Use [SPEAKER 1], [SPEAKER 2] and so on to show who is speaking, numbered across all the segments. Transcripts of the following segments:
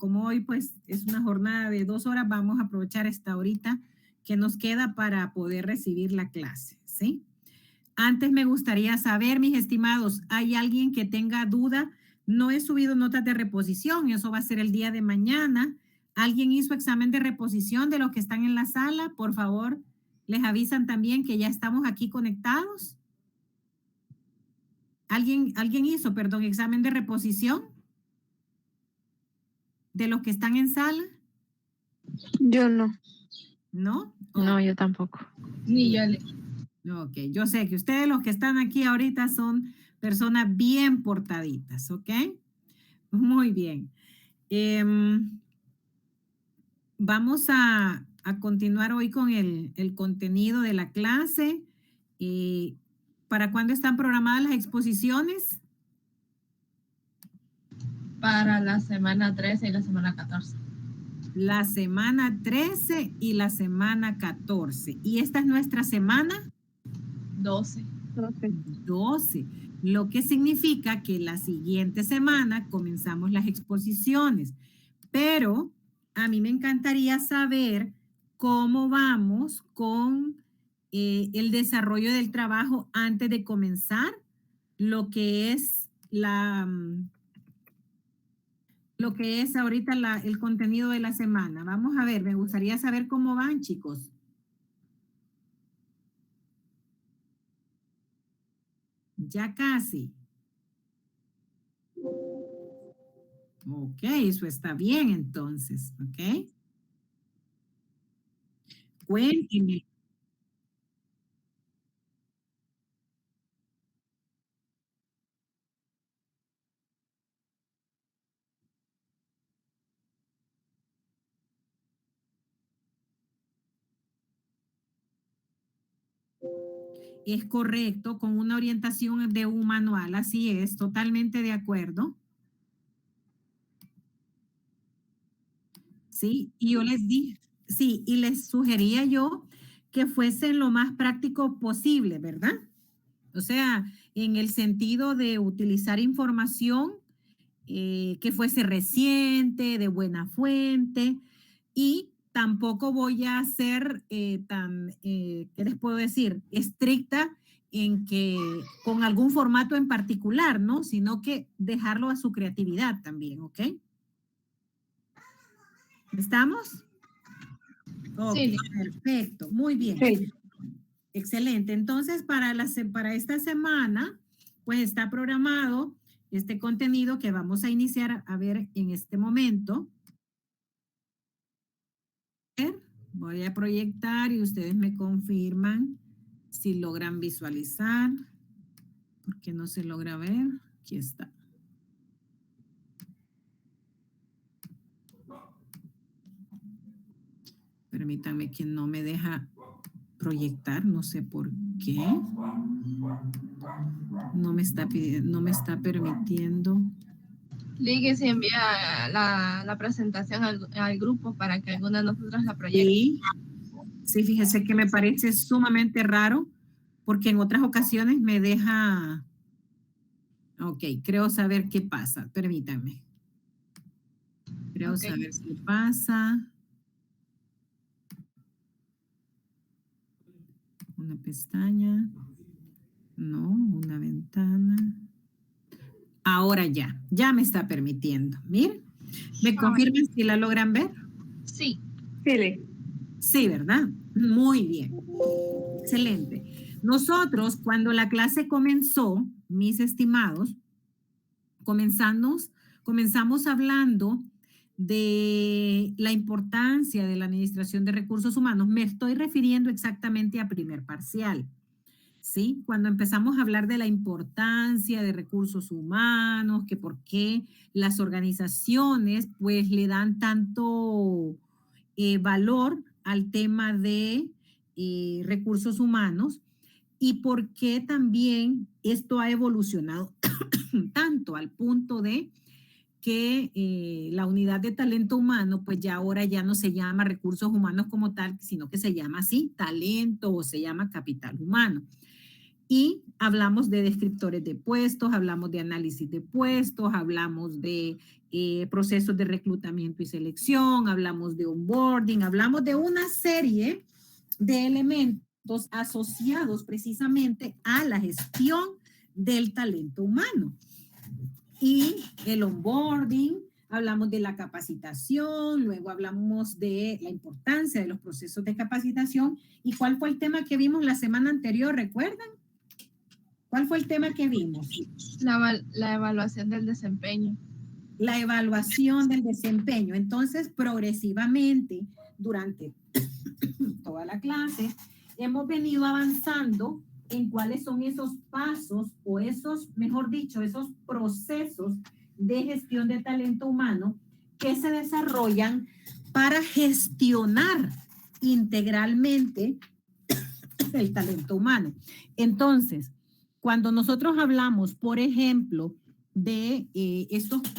[SPEAKER 1] como hoy pues es una jornada de 2 horas, vamos a aprovechar esta horita que nos queda para poder recibir la clase, ¿sí? Antes me gustaría saber, mis estimados, ¿hay alguien que tenga duda? No he subido notas de reposición, eso va a ser el día de mañana. ¿Alguien hizo examen de reposición de los que están en la sala? Por favor, les avisan también que ya estamos aquí conectados. ¿Alguien hizo, perdón, examen de reposición de los que están en sala?
[SPEAKER 2] Yo no.
[SPEAKER 1] ¿No?
[SPEAKER 2] No, yo tampoco.
[SPEAKER 3] Ni yo.
[SPEAKER 1] Ok, yo sé que ustedes los que están aquí ahorita son personas bien portaditas, ¿ok? Muy bien. Vamos a continuar hoy con el contenido de la clase. ¿Para cuándo están programadas las exposiciones?
[SPEAKER 3] Para la semana 13 y la semana 14.
[SPEAKER 1] La semana 13 y la semana 14. ¿Y esta es nuestra semana?
[SPEAKER 3] 12.
[SPEAKER 1] 12. Lo que significa que la siguiente semana comenzamos las exposiciones. Pero a mí me encantaría saber cómo vamos con el desarrollo del trabajo antes de comenzar lo que es ahorita el contenido de la semana. Vamos a ver, me gustaría saber cómo van, chicos. Ya casi. Ok, eso está bien entonces, ¿ok? Cuéntenme. Es correcto, con una orientación de un manual, así es, totalmente de acuerdo. Sí, y yo les dije, sí, y les sugería yo que fuesen lo más práctico posible, ¿verdad? O sea, en el sentido de utilizar información que fuese reciente, de buena fuente, y tampoco voy a ser ¿qué les puedo decir? Estricta en que con algún formato en particular, ¿no? Sino que dejarlo a su creatividad también, ¿ok? ¿Estamos? Ok,
[SPEAKER 3] Sí.
[SPEAKER 1] perfecto, muy bien.
[SPEAKER 2] Sí.
[SPEAKER 1] Excelente. Entonces, para esta semana, pues está programado este contenido que vamos a iniciar a ver en este momento. Voy a proyectar y ustedes me confirman si logran visualizar. ¿Por qué no se logra ver? Aquí está. Permítanme que no me deja proyectar, no sé por qué. No me está pidiendo, no me está permitiendo.
[SPEAKER 3] Ligue se envía la presentación al grupo para que alguna de nosotras la proyecte.
[SPEAKER 1] Sí, fíjese que me parece sumamente raro porque en otras ocasiones me deja. Ok, creo saber qué pasa. Permítanme. Creo saber qué pasa. Una pestaña. No, una ventana. Ahora ya me está permitiendo. Miren, ¿me confirman si la logran ver?
[SPEAKER 3] Sí.
[SPEAKER 1] Sí, ¿verdad? Muy bien. Excelente. Nosotros, cuando la clase comenzó, mis estimados, comenzamos hablando de la importancia de la administración de recursos humanos. Me estoy refiriendo exactamente a primer parcial. ¿Sí? Cuando empezamos a hablar de la importancia de recursos humanos, que por qué las organizaciones pues le dan tanto valor al tema de recursos humanos y por qué también esto ha evolucionado tanto al punto de que la unidad de talento humano, pues ya ahora ya no se llama recursos humanos como tal, sino que se llama así, talento o se llama capital humano. Y hablamos de descriptores de puestos, hablamos de análisis de puestos, hablamos de procesos de reclutamiento y selección, hablamos de onboarding, hablamos de una serie de elementos asociados precisamente a la gestión del talento humano. Y el onboarding, hablamos de la capacitación, luego hablamos de la importancia de los procesos de capacitación. ¿Y cuál fue el tema que vimos la semana anterior? ¿Recuerdan? ¿Cuál fue el tema que vimos?
[SPEAKER 3] La evaluación del desempeño.
[SPEAKER 1] La evaluación del desempeño. Entonces, progresivamente, durante toda la clase, hemos venido avanzando en cuáles son esos pasos o esos, mejor dicho, esos procesos de gestión de talento humano que se desarrollan para gestionar integralmente el talento humano. Entonces, cuando nosotros hablamos, por ejemplo, de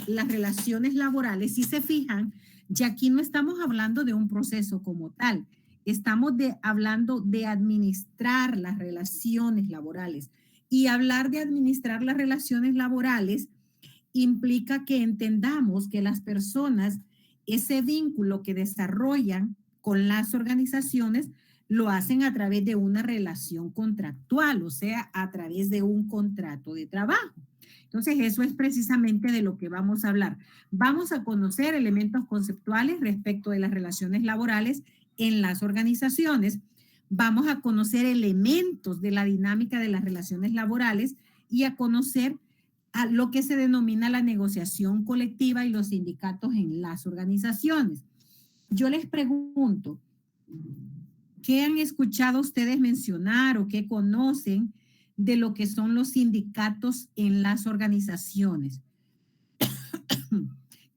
[SPEAKER 1] las relaciones laborales, si se fijan, ya aquí no estamos hablando de un proceso como tal, estamos hablando de administrar las relaciones laborales. Y hablar de administrar las relaciones laborales implica que entendamos que las personas, ese vínculo que desarrollan con las organizaciones, lo hacen a través de una relación contractual, o sea, a través de un contrato de trabajo. Entonces, eso es precisamente de lo que vamos a hablar. Vamos a conocer elementos conceptuales respecto de las relaciones laborales en las organizaciones. Vamos a conocer elementos de la dinámica de las relaciones laborales y a conocer a lo que se denomina la negociación colectiva y los sindicatos en las organizaciones. Yo les pregunto, ¿qué han escuchado ustedes mencionar o qué conocen de lo que son los sindicatos en las organizaciones?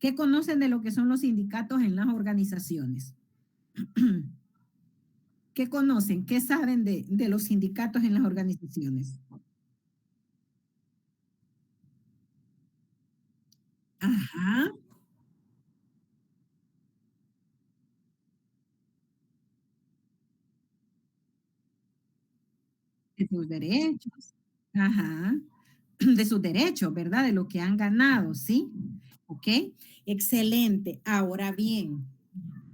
[SPEAKER 1] ¿Qué conocen de lo que son los sindicatos en las organizaciones? ¿Qué conocen? ¿Qué saben de los sindicatos en las organizaciones? Ajá, de sus derechos. Ajá, de sus derechos, ¿verdad? De lo que han ganado, ¿sí? ¿Ok? Excelente. Ahora bien,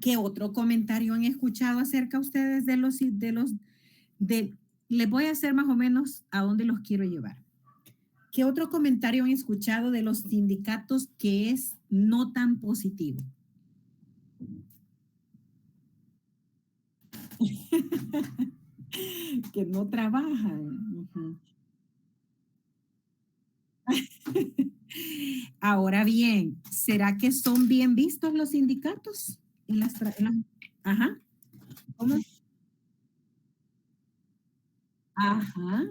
[SPEAKER 1] ¿qué otro comentario han escuchado acerca ustedes de, les voy a hacer más o menos a dónde los quiero llevar? ¿Qué otro comentario han escuchado de los sindicatos que es no tan positivo? Que no trabajan. Ujú. Ahora bien, ¿será que son bien vistos los sindicatos? Ajá. ¿Cómo? Ajá.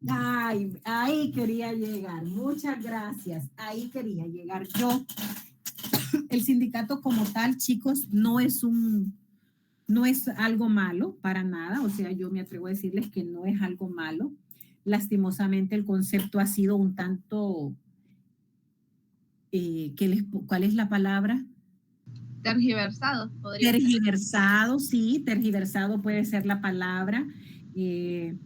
[SPEAKER 1] Ay, ahí quería llegar. Muchas gracias. Ahí quería llegar yo. El sindicato como tal, chicos, no es algo malo para nada. O sea, yo me atrevo a decirles que no es algo malo. Lastimosamente el concepto ha sido un tanto, ¿cuál es la palabra?
[SPEAKER 3] Tergiversado, podría ser.
[SPEAKER 1] Tergiversado, sí, tergiversado puede ser la palabra. eh,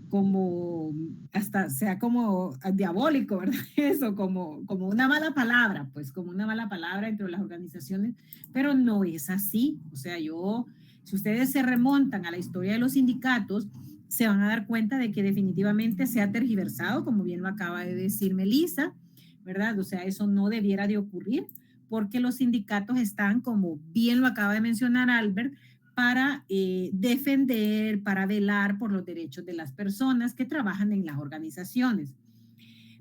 [SPEAKER 1] como hasta sea como diabólico, ¿verdad? Eso, como una mala palabra, pues como una mala palabra entre las organizaciones, pero no es así. O sea, si ustedes se remontan a la historia de los sindicatos, se van a dar cuenta de que definitivamente se ha tergiversado, como bien lo acaba de decir Melissa, ¿verdad? O sea, eso no debiera de ocurrir porque los sindicatos están, como bien lo acaba de mencionar Albert, para defender, para velar por los derechos de las personas que trabajan en las organizaciones.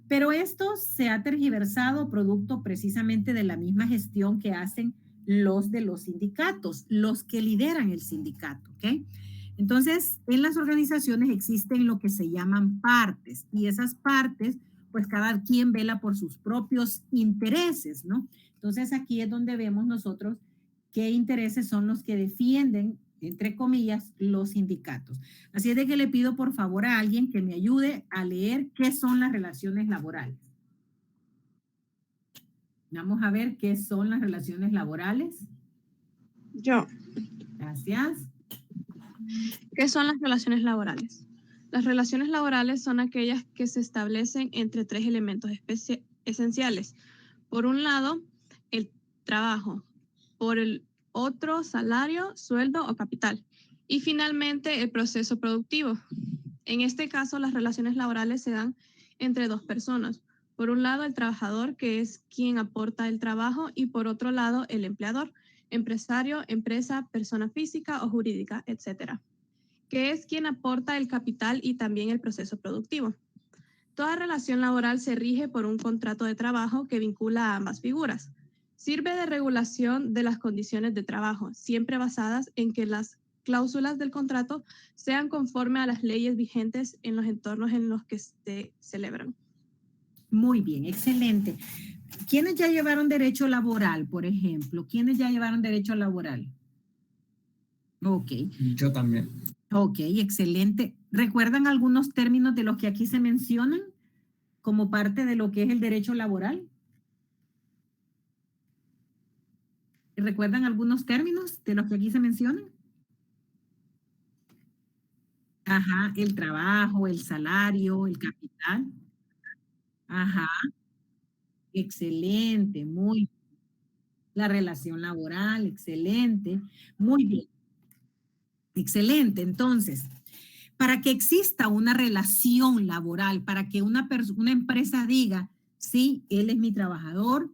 [SPEAKER 1] Pero esto se ha tergiversado producto precisamente de la misma gestión que hacen los de los sindicatos, los que lideran el sindicato, ¿ok? Entonces, en las organizaciones existen lo que se llaman partes y esas partes, pues cada quien vela por sus propios intereses, ¿no? Entonces, aquí es donde vemos nosotros qué intereses son los que defienden, entre comillas, los sindicatos. Así es de que le pido por favor a alguien que me ayude a leer qué son las relaciones laborales. Vamos a ver qué son las relaciones laborales.
[SPEAKER 2] Yo.
[SPEAKER 1] Gracias.
[SPEAKER 2] ¿Qué son las relaciones laborales? Las relaciones laborales son aquellas que se establecen entre tres elementos esenciales. Por un lado, el trabajo. Por el otro, salario, sueldo o capital. Y finalmente, el proceso productivo. En este caso, las relaciones laborales se dan entre dos personas. Por un lado, el trabajador, que es quien aporta el trabajo, y por otro lado, el empleador, empresario, empresa, persona física o jurídica, etc., que es quien aporta el capital y también el proceso productivo. Toda relación laboral se rige por un contrato de trabajo que vincula a ambas figuras. Sirve de regulación de las condiciones de trabajo, siempre basadas en que las cláusulas del contrato sean conforme a las leyes vigentes en los entornos en los que se celebran.
[SPEAKER 1] Muy bien, excelente. ¿Quiénes ya llevaron derecho laboral, por ejemplo? ¿Quiénes ya llevaron derecho laboral? Ok.
[SPEAKER 4] Yo también.
[SPEAKER 1] Ok, excelente. ¿Recuerdan algunos términos de los que aquí se mencionan como parte de lo que es el derecho laboral? ¿Recuerdan algunos términos de los que aquí se mencionan? Ajá, el trabajo, el salario, el capital. Ajá, excelente, muy bien. La relación laboral, excelente, muy bien, excelente. Entonces, para que exista una relación laboral, para que una empresa diga, sí, él es mi trabajador,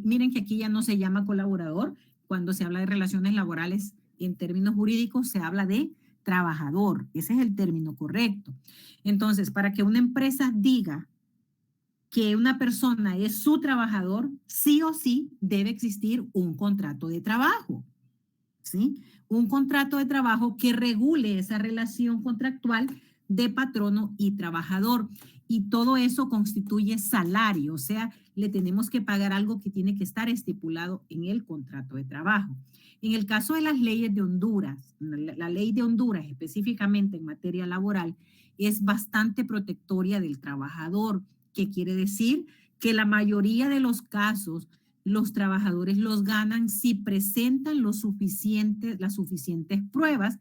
[SPEAKER 1] miren que aquí ya no se llama colaborador, cuando se habla de relaciones laborales en términos jurídicos se habla de trabajador, ese es el término correcto. Entonces, para que una empresa diga que una persona es su trabajador, sí o sí debe existir un contrato de trabajo, ¿sí? Un contrato de trabajo que regule esa relación contractual de patrono y trabajador. Y todo eso constituye salario, o sea, le tenemos que pagar algo que tiene que estar estipulado en el contrato de trabajo. En el caso de las leyes de Honduras, la ley de Honduras específicamente en materia laboral es bastante protectoria del trabajador, que quiere decir que la mayoría de los casos los trabajadores los ganan si presentan las suficientes pruebas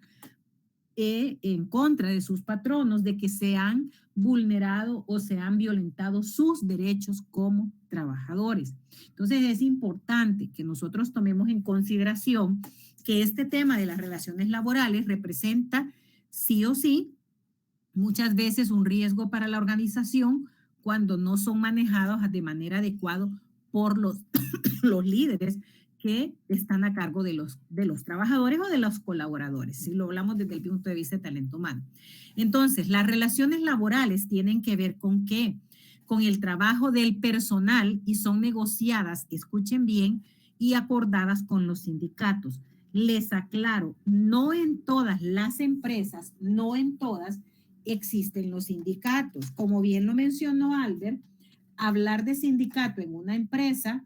[SPEAKER 1] en contra de sus patronos de que se han vulnerado o se han violentado sus derechos como trabajadores. Entonces es importante que nosotros tomemos en consideración que este tema de las relaciones laborales representa sí o sí muchas veces un riesgo para la organización cuando no son manejados de manera adecuada por los líderes que están a cargo de los trabajadores o de los colaboradores, si lo hablamos desde el punto de vista de talento humano. Entonces, las relaciones laborales tienen que ver ¿con qué? Con el trabajo del personal y son negociadas, escuchen bien, y acordadas con los sindicatos. Les aclaro, no en todas las empresas, no en todas existen los sindicatos. Como bien lo mencionó Albert, hablar de sindicato en una empresa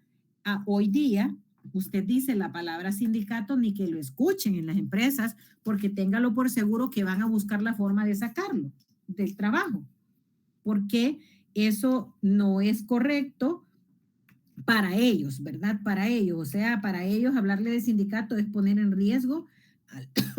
[SPEAKER 1] hoy día, usted dice la palabra sindicato, ni que lo escuchen en las empresas, porque téngalo por seguro que van a buscar la forma de sacarlo del trabajo, porque eso no es correcto para ellos, ¿verdad? Para ellos, o sea, para ellos hablarle de sindicato es poner en riesgo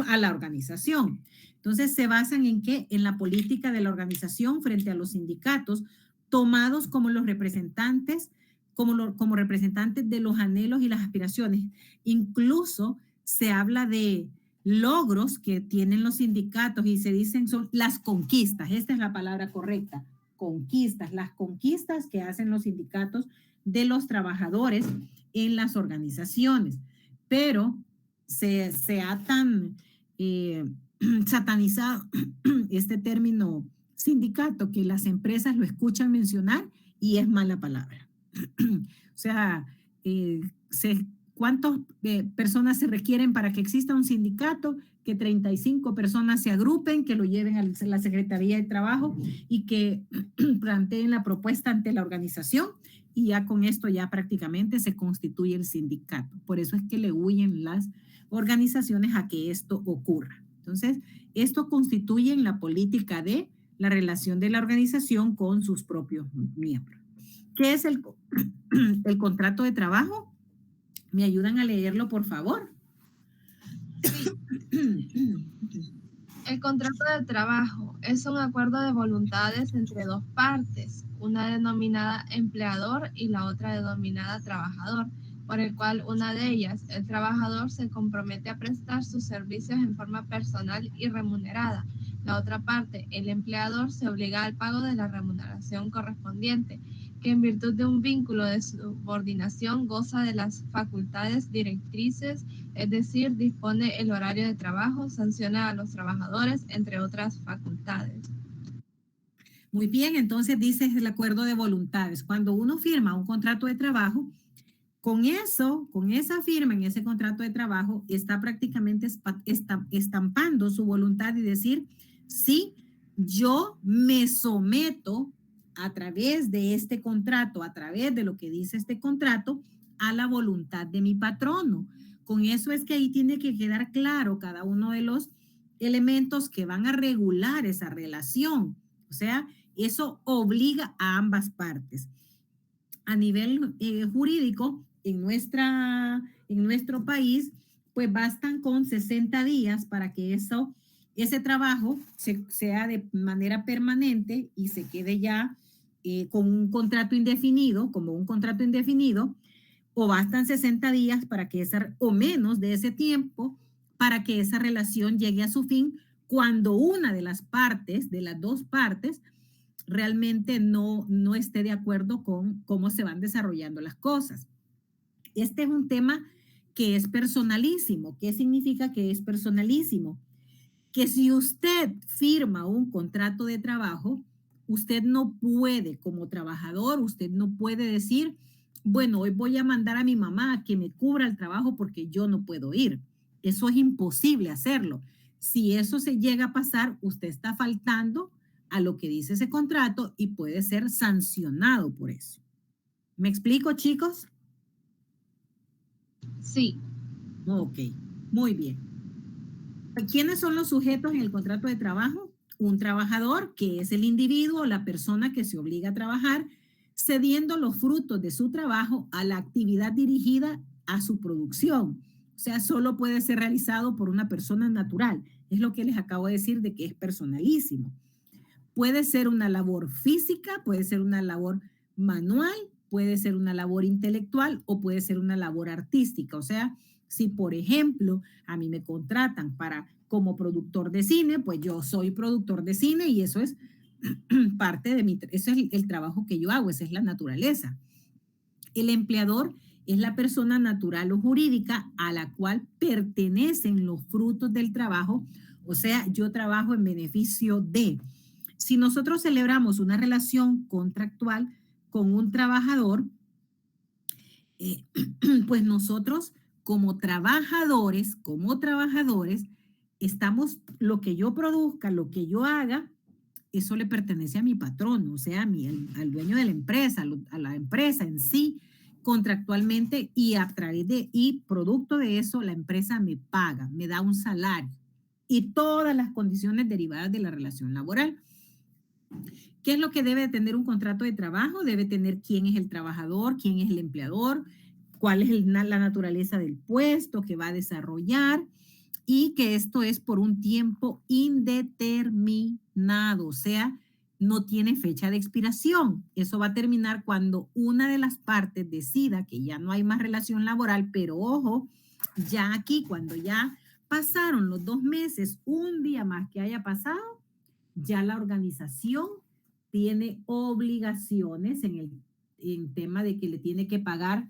[SPEAKER 1] a la organización. Entonces, ¿se basan en qué? En la política de la organización frente a los sindicatos, tomados como los representantes, como representantes de los anhelos y las aspiraciones. Incluso se habla de logros que tienen los sindicatos y se dicen son las conquistas. Esta es la palabra correcta, conquistas, las conquistas que hacen los sindicatos de los trabajadores en las organizaciones. Pero se ha tan satanizado este término sindicato que las empresas lo escuchan mencionar y es mala palabra. O sea, ¿cuántas personas se requieren para que exista un sindicato? Que 35 personas se agrupen, que lo lleven a la Secretaría de Trabajo y que planteen la propuesta ante la organización y ya con esto ya prácticamente se constituye el sindicato. Por eso es que le huyen las organizaciones a que esto ocurra. Entonces, esto constituye en la política de la relación de la organización con sus propios miembros. ¿Qué es el contrato de trabajo? ¿Me ayudan a leerlo, por favor?
[SPEAKER 3] El contrato de trabajo es un acuerdo de voluntades entre dos partes, una denominada empleador y la otra denominada trabajador, por el cual una de ellas, el trabajador, se compromete a prestar sus servicios en forma personal y remunerada. La otra parte, el empleador, se obliga al pago de la remuneración correspondiente, que en virtud de un vínculo de subordinación goza de las facultades directrices, es decir, dispone el horario de trabajo, sanciona a los trabajadores, entre otras facultades.
[SPEAKER 1] Muy bien, entonces dices el acuerdo de voluntades. Cuando uno firma un contrato de trabajo, con eso, con esa firma en ese contrato de trabajo, está prácticamente estampando su voluntad y decir, sí, yo me someto a través de este contrato, a través de lo que dice este contrato, a la voluntad de mi patrono. Con eso es que ahí tiene que quedar claro cada uno de los elementos que van a regular esa relación. O sea, eso obliga a ambas partes. A nivel jurídico, en nuestro país, pues bastan con 60 días para que ese trabajo sea de manera permanente y se quede ya con un contrato indefinido, como un contrato indefinido, o bastan 60 días para que o menos de ese tiempo, para que esa relación llegue a su fin cuando una de las partes, de las dos partes, realmente no esté de acuerdo con cómo se van desarrollando las cosas. Este es un tema que es personalísimo. ¿Qué significa que es personalísimo? Que si usted firma un contrato de trabajo, usted no puede, como trabajador, usted no puede decir, bueno, hoy voy a mandar a mi mamá a que me cubra el trabajo porque yo no puedo ir. Eso es imposible hacerlo. Si eso se llega a pasar, usted está faltando a lo que dice ese contrato y puede ser sancionado por eso. ¿Me explico, chicos?
[SPEAKER 3] Sí.
[SPEAKER 1] Ok, muy bien. ¿Quiénes son los sujetos en el contrato de trabajo? Un trabajador, que es el individuo, la persona que se obliga a trabajar, cediendo los frutos de su trabajo a la actividad dirigida a su producción. O sea, solo puede ser realizado por una persona natural. Es lo que les acabo de decir de que es personalísimo. Puede ser una labor física, puede ser una labor manual, puede ser una labor intelectual o puede ser una labor artística. O sea, si por ejemplo a mí me contratan como productor de cine, pues yo soy productor de cine y eso es parte de eso es el trabajo que yo hago, esa es la naturaleza. El empleador es la persona natural o jurídica a la cual pertenecen los frutos del trabajo. O sea, yo trabajo en beneficio de. Si nosotros celebramos una relación contractual con un trabajador, pues nosotros como trabajadores, lo que yo produzca, lo que yo haga, eso le pertenece a mi patrón, o sea, al dueño de la empresa, a la empresa en sí, contractualmente y y producto de eso, la empresa me paga, me da un salario y todas las condiciones derivadas de la relación laboral. ¿Qué es lo que debe tener un contrato de trabajo? Debe tener quién es el trabajador, quién es el empleador, cuál es la naturaleza del puesto que va a desarrollar y que esto es por un tiempo indeterminado, o sea, no tiene fecha de expiración. Eso va a terminar cuando una de las partes decida que ya no hay más relación laboral, pero ojo, ya aquí cuando ya pasaron los 2 meses, un día más que haya pasado, ya la organización tiene obligaciones en tema de que le tiene que pagar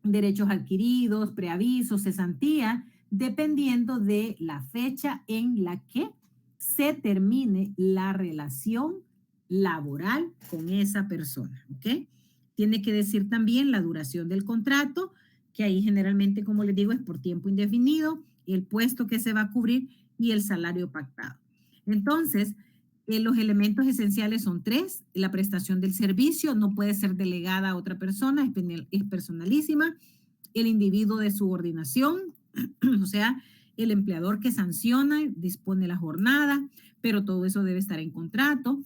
[SPEAKER 1] derechos adquiridos, preavisos, cesantía, dependiendo de la fecha en la que se termine la relación laboral con esa persona, ¿ok? Tiene que decir también la duración del contrato, que ahí generalmente, como les digo, es por tiempo indefinido, el puesto que se va a cubrir y el salario pactado. Entonces, los elementos esenciales son 3. La prestación del servicio no puede ser delegada a otra persona, es personalísima. El individuo de subordinación, o sea, el empleador que sanciona, dispone la jornada, pero todo eso debe estar en contrato.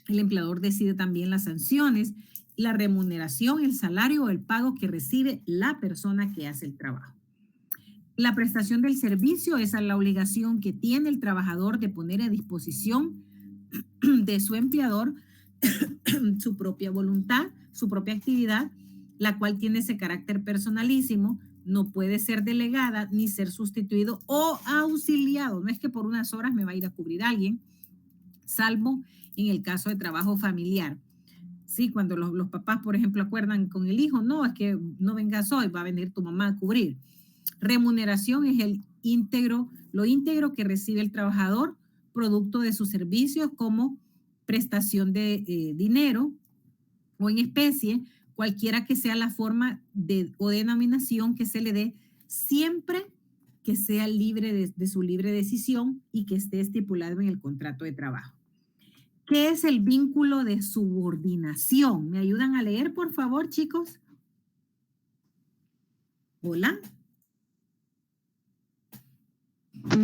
[SPEAKER 1] El empleador decide también las sanciones, la remuneración, el salario o el pago que recibe la persona que hace el trabajo. La prestación del servicio es la obligación que tiene el trabajador de poner a disposición de su empleador su propia voluntad, su propia actividad, la cual tiene ese carácter personalísimo, no puede ser delegada ni ser sustituido o auxiliado. No es que por unas horas me va a ir a cubrir alguien, salvo en el caso de trabajo familiar. Sí, cuando los papás, por ejemplo, acuerdan con el hijo, no, es que no vengas hoy, va a venir tu mamá a cubrir. Remuneración es lo íntegro que recibe el trabajador producto de sus servicios como prestación de dinero o en especie, cualquiera que sea la forma o denominación que se le dé, siempre que sea libre de su libre decisión y que esté estipulado en el contrato de trabajo. ¿Qué es el vínculo de subordinación? ¿Me ayudan a leer, por favor, chicos? Hola.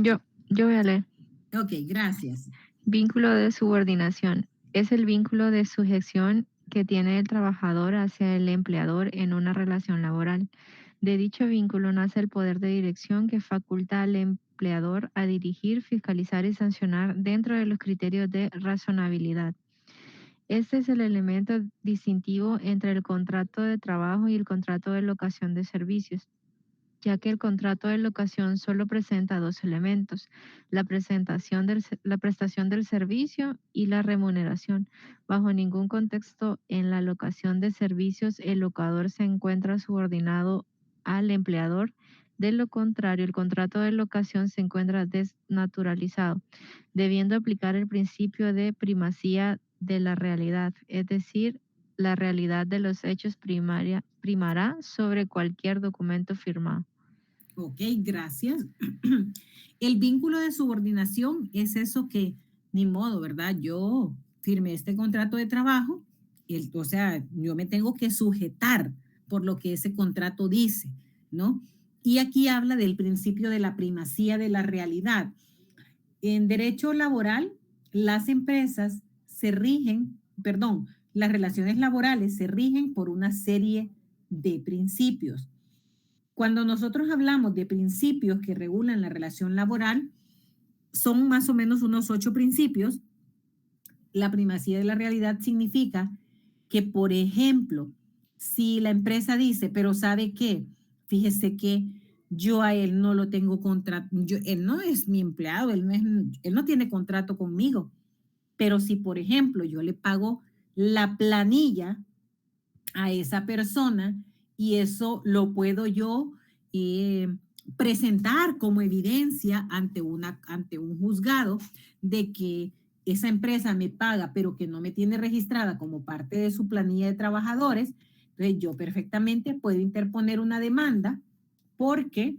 [SPEAKER 4] Yo voy a leer.
[SPEAKER 1] Ok, gracias.
[SPEAKER 4] Vínculo de subordinación. Es el vínculo de sujeción que tiene el trabajador hacia el empleador en una relación laboral. De dicho vínculo nace el poder de dirección que faculta al empleador a dirigir, fiscalizar y sancionar dentro de los criterios de razonabilidad. Este es el elemento distintivo entre el contrato de trabajo y el contrato de locación de servicios, ya que el contrato de locación solo presenta dos elementos, la prestación del servicio y la remuneración. Bajo ningún contexto en la locación de servicios el locador se encuentra subordinado al empleador. De lo contrario, el contrato de locación se encuentra desnaturalizado, debiendo aplicar el principio de primacía de la realidad, es decir, la realidad de los hechos primará sobre cualquier documento firmado.
[SPEAKER 1] Ok, gracias. El vínculo de subordinación es eso que, ni modo, ¿verdad? Yo firmé este contrato de trabajo, o sea, yo me tengo que sujetar por lo que ese contrato dice, ¿no? Y aquí habla del principio de la primacía de la realidad. En derecho laboral, las empresas las relaciones laborales se rigen por una serie de principios. Cuando nosotros hablamos de principios que regulan la relación laboral, son más o menos unos 8 principios. La primacía de la realidad significa que, por ejemplo, si la empresa dice, pero ¿sabe qué? Fíjese que yo a él no lo tengo contrato, él no es mi empleado, él no tiene contrato conmigo, pero si, por ejemplo, yo le pago la planilla a esa persona y eso lo puedo yo presentar como evidencia ante un juzgado de que esa empresa me paga, pero que no me tiene registrada como parte de su planilla de trabajadores, entonces yo perfectamente puedo interponer una demanda porque,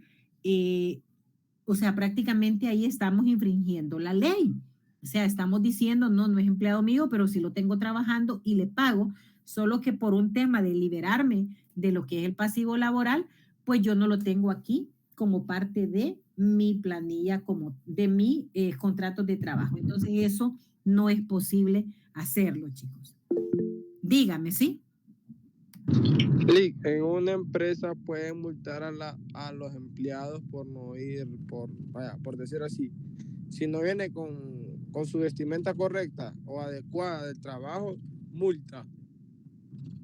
[SPEAKER 1] o sea, prácticamente ahí estamos infringiendo la ley. O sea, estamos diciendo, no es empleado mío, pero sí lo tengo trabajando y le pago, solo que por un tema de liberarme de lo que es el pasivo laboral, pues yo no lo tengo aquí como parte de mi planilla, como de mi contrato de trabajo. Entonces eso no es posible hacerlo, chicos. Dígame, ¿sí?
[SPEAKER 5] En una empresa pueden multar a los empleados por no ir, por decir así, si no viene con su vestimenta correcta o adecuada del trabajo, multa.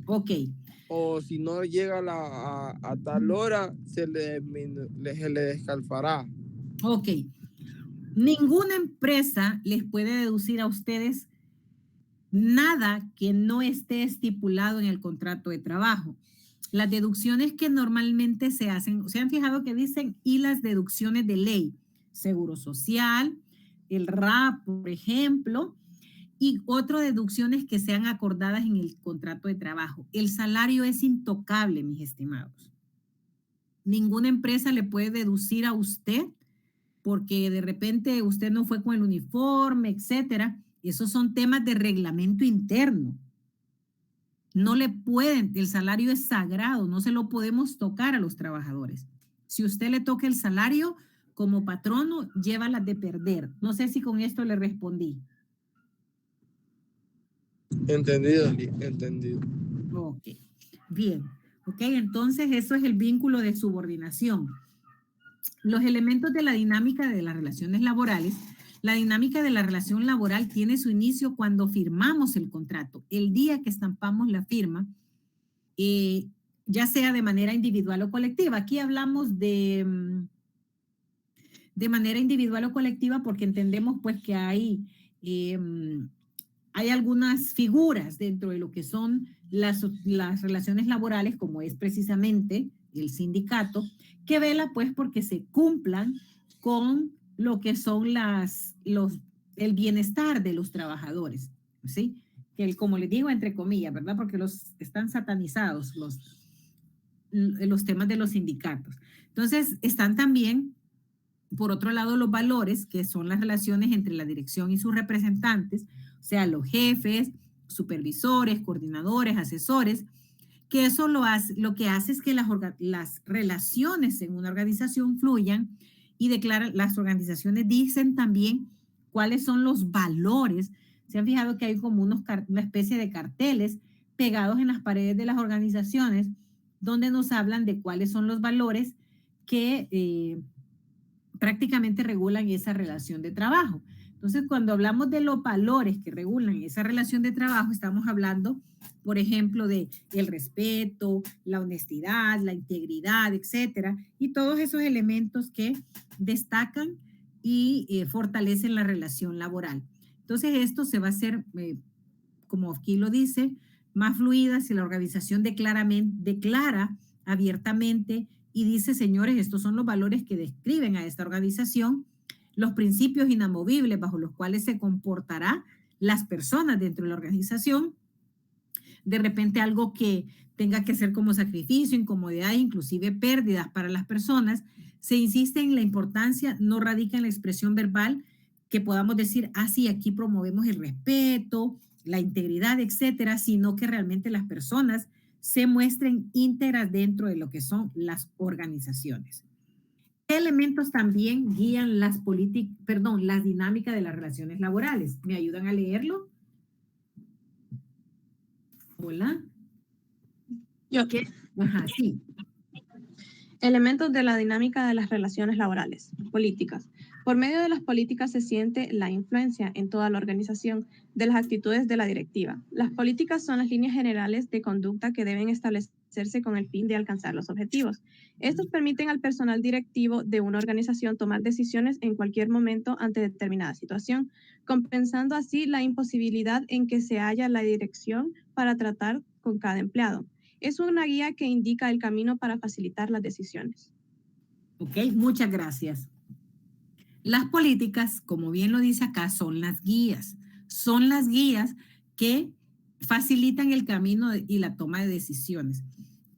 [SPEAKER 1] Ok.
[SPEAKER 5] O si no llega a tal hora, se le descalfará.
[SPEAKER 1] Ok. Ninguna empresa les puede deducir a ustedes nada que no esté estipulado en el contrato de trabajo. Las deducciones que normalmente se hacen, se han fijado que dicen y las deducciones de ley, seguro social, el RAP, por ejemplo, y otras deducciones que sean acordadas en el contrato de trabajo. El salario es intocable, mis estimados. Ninguna empresa le puede deducir a usted porque de repente usted no fue con el uniforme, etcétera. Esos son temas de reglamento interno. No le pueden, el salario es sagrado, no se lo podemos tocar a los trabajadores. Si usted le toca el salario como patrono, llévalas de perder. No sé si con esto le respondí.
[SPEAKER 5] Entendido.
[SPEAKER 1] Ok, bien. Ok, entonces eso es el vínculo de subordinación. Los elementos de la dinámica de las relaciones laborales. La dinámica de la relación laboral tiene su inicio cuando firmamos el contrato. El día que estampamos la firma, ya sea de manera individual o colectiva. Aquí hablamos de manera individual o colectiva porque entendemos pues que hay algunas figuras dentro de lo que son las relaciones laborales, como es precisamente el sindicato, que vela pues porque se cumplan con lo que son el bienestar de los trabajadores, ¿sí? Que como les digo, entre comillas, ¿verdad? Porque están satanizados los temas de los sindicatos. Entonces, están también, por otro lado, los valores, que son las relaciones entre la dirección y sus representantes, o sea, los jefes, supervisores, coordinadores, asesores, que eso lo que hace es que las relaciones en una organización fluyan y las organizaciones dicen también cuáles son los valores. Se han fijado que hay como una especie de carteles pegados en las paredes de las organizaciones donde nos hablan de cuáles son los valores que prácticamente regulan esa relación de trabajo. Entonces, cuando hablamos de los valores que regulan esa relación de trabajo, estamos hablando, por ejemplo, de el respeto, la honestidad, la integridad, etcétera, y todos esos elementos que destacan y fortalecen la relación laboral. Entonces, esto se va a hacer, como aquí lo dice, más fluida si la organización declara abiertamente y dice, señores, estos son los valores que describen a esta organización, los principios inamovibles bajo los cuales se comportará las personas dentro de la organización. De repente algo que tenga que ser como sacrificio, incomodidad, inclusive pérdidas para las personas. Se insiste en la importancia, no radica en la expresión verbal, que podamos decir, sí, aquí promovemos el respeto, la integridad, etcétera, sino que realmente las personas se muestren íntegras dentro de lo que son las organizaciones. ¿Qué elementos también guían las dinámicas de las relaciones laborales? ¿Me ayudan a leerlo? Hola.
[SPEAKER 2] Yo.
[SPEAKER 1] ¿Qué? Ajá, sí.
[SPEAKER 2] Elementos de la dinámica de las relaciones laborales. Políticas. Por medio de las políticas se siente la influencia en toda la organización de las actitudes de la directiva. Las políticas son las líneas generales de conducta que deben establecerse con el fin de alcanzar los objetivos. Estos permiten al personal directivo de una organización tomar decisiones en cualquier momento ante determinada situación, compensando así la imposibilidad en que se halla la dirección para tratar con cada empleado. Es una guía que indica el camino para facilitar las decisiones.
[SPEAKER 1] Ok, muchas gracias. Las políticas, como bien lo dice acá, son las guías. Son las guías que facilitan el camino y la toma de decisiones.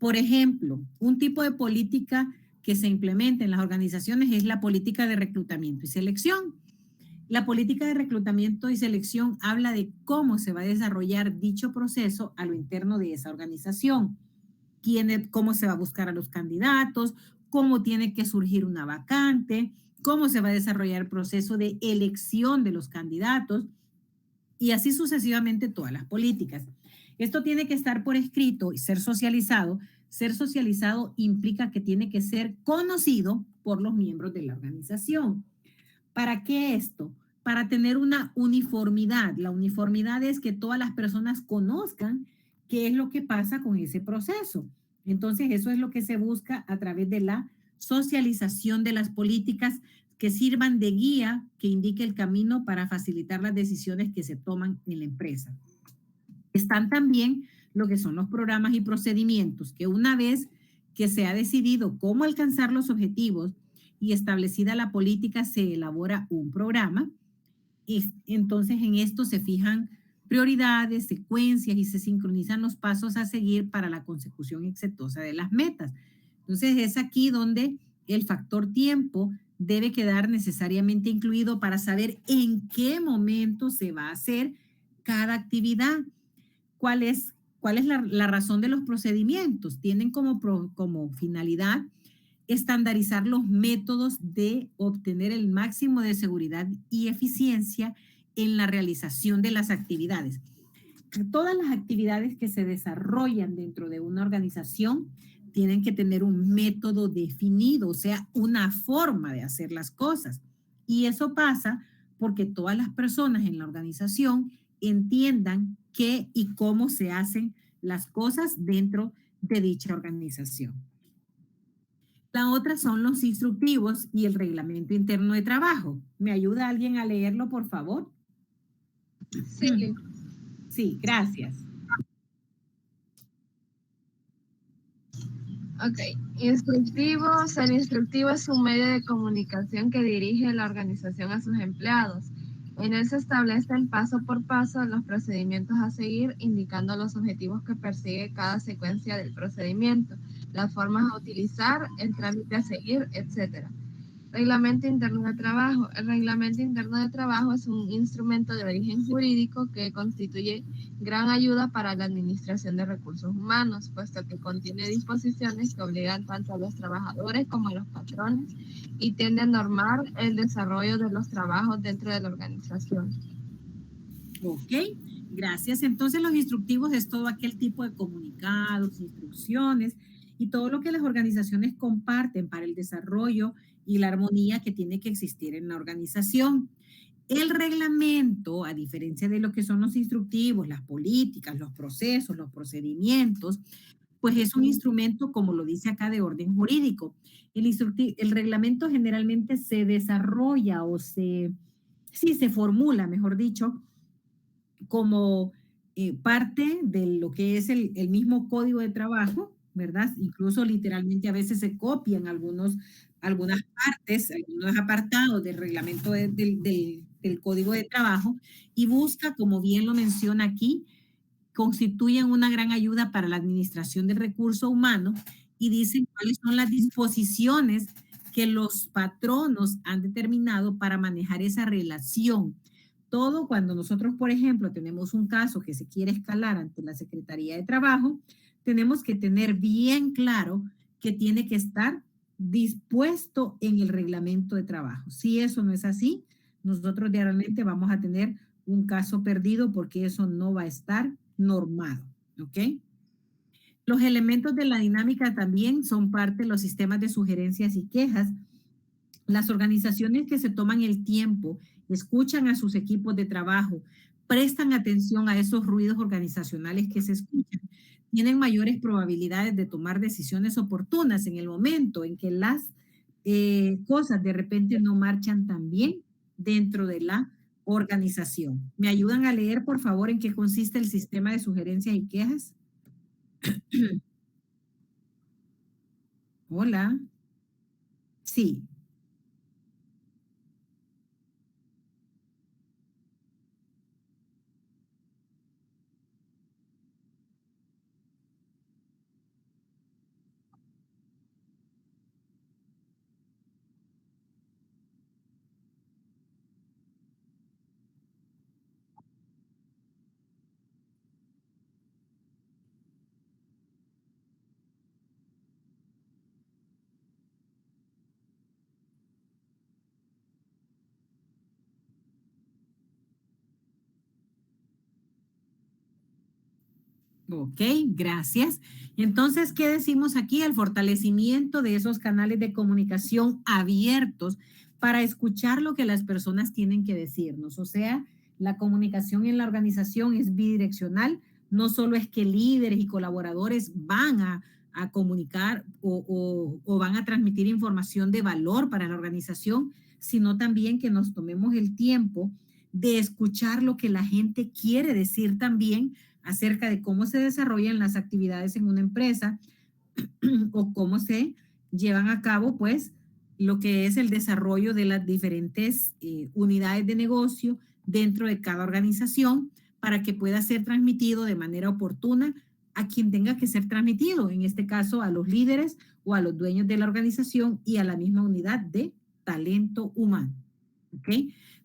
[SPEAKER 1] Por ejemplo, un tipo de política que se implementa en las organizaciones es la política de reclutamiento y selección. La política de reclutamiento y selección habla de cómo se va a desarrollar dicho proceso a lo interno de esa organización. Cómo se va a buscar a los candidatos, cómo tiene que surgir una vacante, cómo se va a desarrollar el proceso de elección de los candidatos y así sucesivamente todas las políticas. Esto tiene que estar por escrito y ser socializado. Ser socializado implica que tiene que ser conocido por los miembros de la organización. ¿Para qué esto? Para tener una uniformidad. La uniformidad es que todas las personas conozcan qué es lo que pasa con ese proceso. Entonces, eso es lo que se busca a través de la socialización de las políticas que sirvan de guía, que indique el camino para facilitar las decisiones que se toman en la empresa. Están también lo que son los programas y procedimientos, que una vez que se ha decidido cómo alcanzar los objetivos y establecida la política, se elabora un programa. Y entonces en esto se fijan prioridades, secuencias y se sincronizan los pasos a seguir para la consecución exitosa de las metas. Entonces es aquí donde el factor tiempo debe quedar necesariamente incluido para saber en qué momento se va a hacer cada actividad. ¿Cuál es la razón de los procedimientos? Tienen como finalidad estandarizar los métodos de obtener el máximo de seguridad y eficiencia en la realización de las actividades. Todas las actividades que se desarrollan dentro de una organización tienen que tener un método definido, o sea, una forma de hacer las cosas. Y eso pasa porque todas las personas en la organización entiendan qué y cómo se hacen las cosas dentro de dicha organización. La otra son los instructivos y el reglamento interno de trabajo. ¿Me ayuda alguien a leerlo, por favor?
[SPEAKER 3] Sí.
[SPEAKER 1] Sí, gracias.
[SPEAKER 3] Ok. Instructivos. El instructivo es un medio de comunicación que dirige la organización a sus empleados. En él se establecen paso por paso los procedimientos a seguir, indicando los objetivos que persigue cada secuencia del procedimiento, las formas a utilizar, el trámite a seguir, etc. Reglamento interno de trabajo. El reglamento interno de trabajo es un instrumento de origen jurídico que constituye gran ayuda para la administración de recursos humanos, puesto que contiene disposiciones que obligan tanto a los trabajadores como a los patrones y tiende a normar el desarrollo de los trabajos dentro de la organización.
[SPEAKER 1] Ok, gracias. Entonces los instructivos es todo aquel tipo de comunicados, instrucciones y todo lo que las organizaciones comparten para el desarrollo y la armonía que tiene que existir en la organización. El reglamento, a diferencia de lo que son los instructivos, las políticas, los procesos, los procedimientos, pues es un instrumento, como lo dice acá, de orden jurídico. El reglamento generalmente se desarrolla o se formula, mejor dicho, como parte de lo que es el mismo código de trabajo, ¿verdad? Incluso literalmente a veces se copian algunas partes, algunos apartados del reglamento del código de trabajo y busca, como bien lo menciona aquí, constituyen una gran ayuda para la administración del recurso humano y dicen cuáles son las disposiciones que los patronos han determinado para manejar esa relación. Todo cuando nosotros, por ejemplo, tenemos un caso que se quiere escalar ante la Secretaría de Trabajo, tenemos que tener bien claro que tiene que estar dispuesto en el reglamento de trabajo. Si eso no es así, nosotros realmente vamos a tener un caso perdido porque eso no va a estar normado, ¿ok? Los elementos de la dinámica también son parte de los sistemas de sugerencias y quejas. Las organizaciones que se toman el tiempo, escuchan a sus equipos de trabajo, prestan atención a esos ruidos organizacionales que se escuchan, tienen mayores probabilidades de tomar decisiones oportunas en el momento en que las cosas de repente no marchan tan bien dentro de la organización. ¿Me ayudan a leer, por favor, en qué consiste el sistema de sugerencias y quejas? Hola. Sí. Ok, gracias. Entonces, ¿qué decimos aquí? El fortalecimiento de esos canales de comunicación abiertos para escuchar lo que las personas tienen que decirnos. O sea, la comunicación en la organización es bidireccional. No solo es que líderes y colaboradores van a comunicar o van a transmitir información de valor para la organización, sino también que nos tomemos el tiempo de escuchar lo que la gente quiere decir también acerca de cómo se desarrollan las actividades en una empresa o cómo se llevan a cabo, pues, lo que es el desarrollo de las diferentes unidades de negocio dentro de cada organización para que pueda ser transmitido de manera oportuna a quien tenga que ser transmitido, en este caso a los líderes o a los dueños de la organización y a la misma unidad de talento humano. ¿Ok?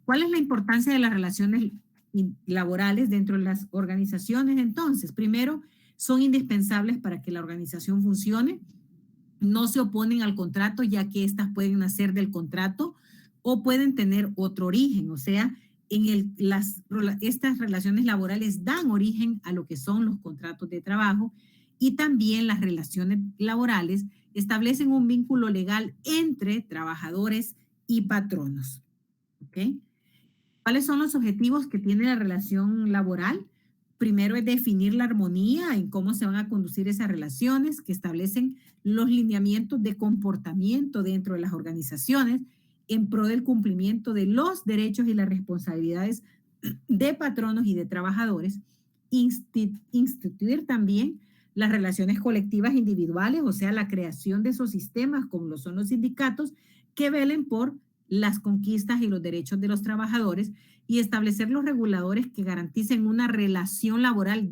[SPEAKER 1] ¿Cuál es la importancia de las relaciones laborales dentro de las organizaciones? Entonces, primero, son indispensables para que la organización funcione. No se oponen al contrato, ya que éstas pueden nacer del contrato o pueden tener otro origen. O sea, estas relaciones laborales dan origen a lo que son los contratos de trabajo y también las relaciones laborales establecen un vínculo legal entre trabajadores y patronos. ¿Ok? ¿Cuáles son los objetivos que tiene la relación laboral? Primero es definir la armonía en cómo se van a conducir esas relaciones, que establecen los lineamientos de comportamiento dentro de las organizaciones en pro del cumplimiento de los derechos y las responsabilidades de patronos y de trabajadores. Instituir también las relaciones colectivas individuales, o sea, la creación de esos sistemas como lo son los sindicatos, que velen por las conquistas y los derechos de los trabajadores y establecer los reguladores que garanticen una relación laboral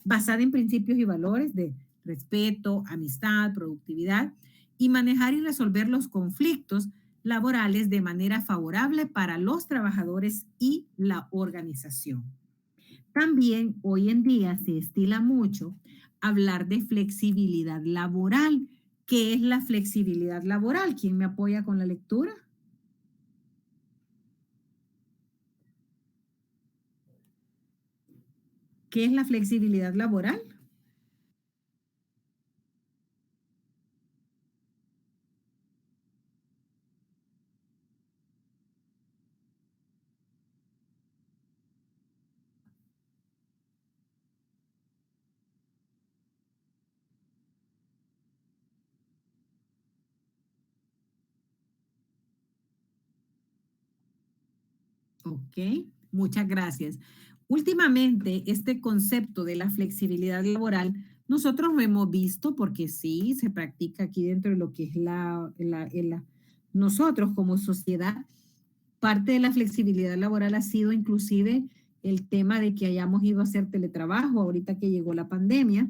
[SPEAKER 1] basada en principios y valores de respeto, amistad, productividad y manejar y resolver los conflictos laborales de manera favorable para los trabajadores y la organización. También hoy en día se estila mucho hablar de flexibilidad laboral. ¿Qué es la flexibilidad laboral? ¿Quién me apoya con la lectura? ¿Qué es la flexibilidad laboral? Ok, muchas gracias. Últimamente, este concepto de la flexibilidad laboral, nosotros lo hemos visto porque sí, se practica aquí dentro de lo que es nosotros como sociedad. Parte de la flexibilidad laboral ha sido inclusive el tema de que hayamos ido a hacer teletrabajo ahorita que llegó la pandemia.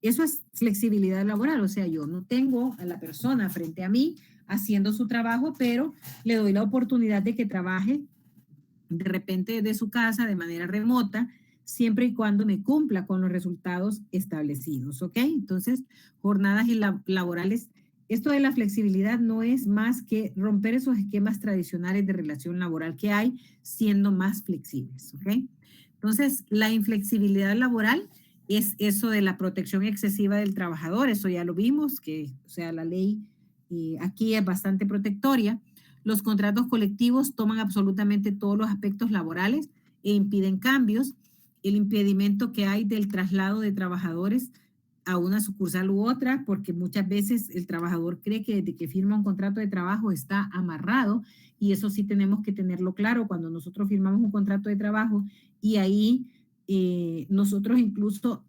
[SPEAKER 1] Eso es flexibilidad laboral, o sea, yo no tengo a la persona frente a mí haciendo su trabajo, pero le doy la oportunidad de que trabaje de repente de su casa de manera remota, siempre y cuando me cumpla con los resultados establecidos, ¿ok? Entonces, jornadas laborales, esto de la flexibilidad no es más que romper esos esquemas tradicionales de relación laboral que hay, siendo más flexibles, ¿ok? Entonces, la inflexibilidad laboral es eso de la protección excesiva del trabajador, eso ya lo vimos, que, o sea, la ley aquí es bastante protectoria. Los contratos colectivos toman absolutamente todos los aspectos laborales e impiden cambios. El impedimento que hay del traslado de trabajadores a una sucursal u otra, porque muchas veces el trabajador cree que desde que firma un contrato de trabajo está amarrado, y eso sí tenemos que tenerlo claro cuando nosotros firmamos un contrato de trabajo, y ahí nosotros incluso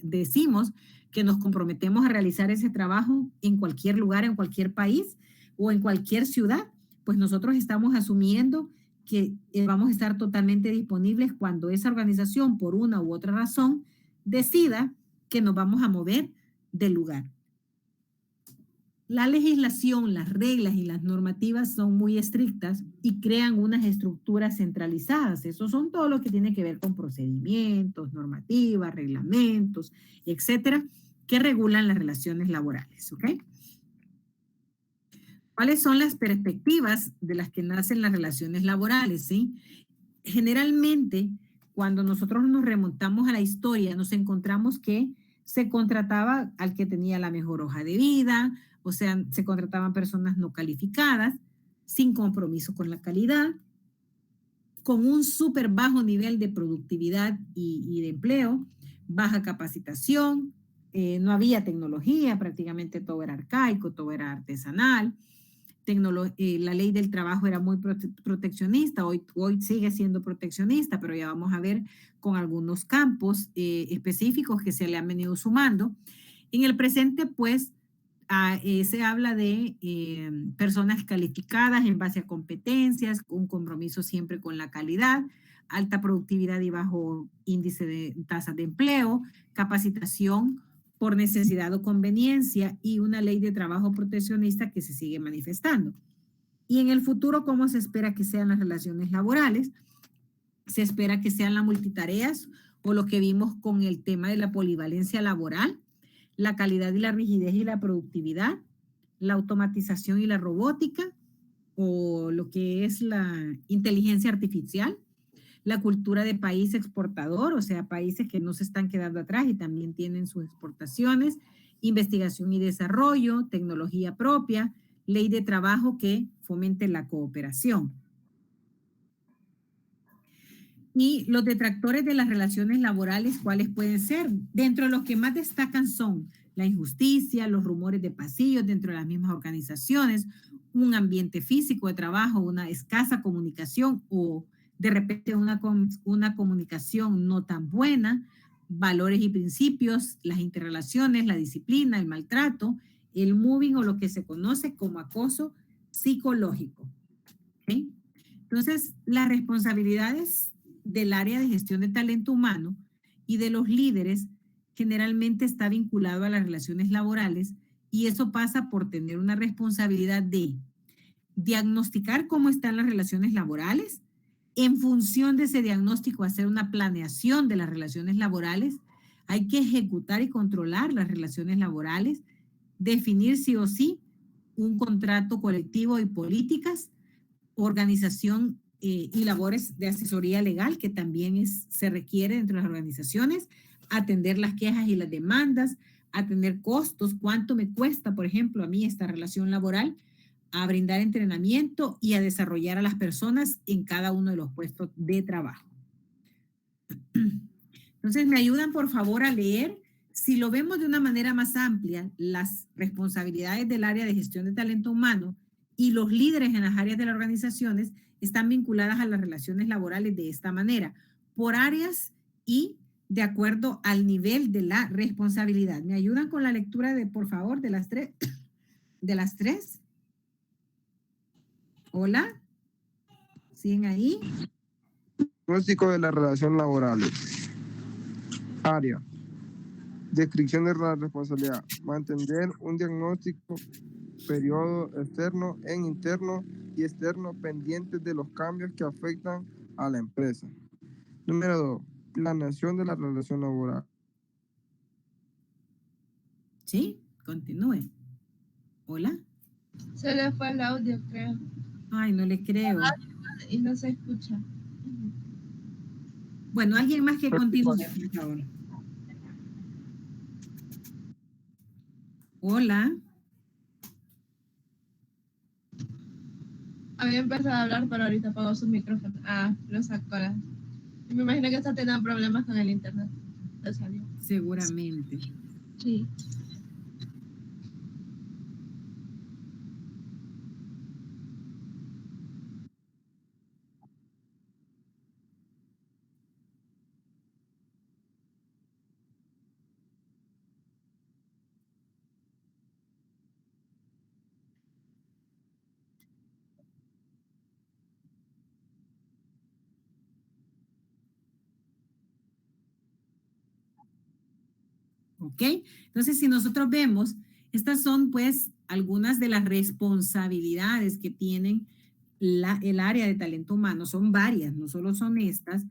[SPEAKER 1] decimos que nos comprometemos a realizar ese trabajo en cualquier lugar, en cualquier país o en cualquier ciudad, pues nosotros estamos asumiendo que vamos a estar totalmente disponibles cuando esa organización, por una u otra razón, decida que nos vamos a mover del lugar. La legislación, las reglas y las normativas son muy estrictas y crean unas estructuras centralizadas. Eso son todo lo que tiene que ver con procedimientos, normativas, reglamentos, etcétera, que regulan las relaciones laborales, ¿ok? ¿Cuáles son las perspectivas de las que nacen las relaciones laborales? ¿Sí? Generalmente, cuando nosotros nos remontamos a la historia, nos encontramos que se contrataba al que tenía la mejor hoja de vida, o sea, se contrataban personas no calificadas, sin compromiso con la calidad, con un súper bajo nivel de productividad y de empleo, baja capacitación, no había tecnología, prácticamente todo era arcaico, todo era artesanal. La ley del trabajo era muy proteccionista, hoy sigue siendo proteccionista, pero ya vamos a ver con algunos campos específicos que se le han venido sumando. En el presente, pues, se habla de personas calificadas en base a competencias, un compromiso siempre con la calidad, alta productividad y bajo índice de tasas de empleo, capacitación por necesidad o conveniencia y una ley de trabajo proteccionista que se sigue manifestando. Y en el futuro, ¿cómo se espera que sean las relaciones laborales? Se espera que sean las multitareas o lo que vimos con el tema de la polivalencia laboral, la calidad y la rigidez y la productividad, la automatización y la robótica o lo que es la inteligencia artificial, la cultura de país exportador, o sea, países que no se están quedando atrás y también tienen sus exportaciones, investigación y desarrollo, tecnología propia, ley de trabajo que fomente la cooperación. Y los detractores de las relaciones laborales, ¿cuáles pueden ser? Dentro de los que más destacan son la injusticia, los rumores de pasillos dentro de las mismas organizaciones, un ambiente físico de trabajo, una escasa comunicación o de repente una comunicación no tan buena, valores y principios, las interrelaciones, la disciplina, el maltrato, el moving o lo que se conoce como acoso psicológico. ¿Okay? Entonces, las responsabilidades del área de gestión de talento humano y de los líderes generalmente está vinculado a las relaciones laborales y eso pasa por tener una responsabilidad de diagnosticar cómo están las relaciones laborales, en función de ese diagnóstico hacer una planeación de las relaciones laborales, hay que ejecutar y controlar las relaciones laborales, definir sí o sí un contrato colectivo y políticas, organización y labores de asesoría legal que también se requiere dentro de las organizaciones, atender las quejas y las demandas, atender costos, cuánto me cuesta, por ejemplo, a mí esta relación laboral, a brindar entrenamiento y a desarrollar a las personas en cada uno de los puestos de trabajo. Entonces, ¿me ayudan por favor a leer? Si lo vemos de una manera más amplia, las responsabilidades del área de gestión de talento humano y los líderes en las áreas de las organizaciones están vinculadas a las relaciones laborales de esta manera, por áreas y de acuerdo al nivel de la responsabilidad. ¿Me ayudan con la lectura de, por favor, de las tres? ¿De las tres? Hola. ¿Siguen ahí?
[SPEAKER 5] Diagnóstico de la relación laboral. Área. Descripción de la responsabilidad. Mantener un diagnóstico, periodo externo e interno y externo pendientes de los cambios que afectan a la empresa. Número 2. Planeación de la relación laboral.
[SPEAKER 1] Sí, continúe. Hola.
[SPEAKER 3] Se le fue el audio, creo.
[SPEAKER 1] Ay, no le creo.
[SPEAKER 3] Y no se escucha.
[SPEAKER 1] Bueno, alguien más que continúe, por favor. Hola.
[SPEAKER 3] Había empezado a hablar, pero ahorita apagó su micrófono. Ah, lo sacó. Me imagino que está teniendo problemas con el internet. Lo salió.
[SPEAKER 1] Seguramente.
[SPEAKER 3] Sí.
[SPEAKER 1] ¿Ok? Entonces, si nosotros vemos, estas son pues algunas de las responsabilidades que tienen el área de talento humano. Son varias, no solo son estas,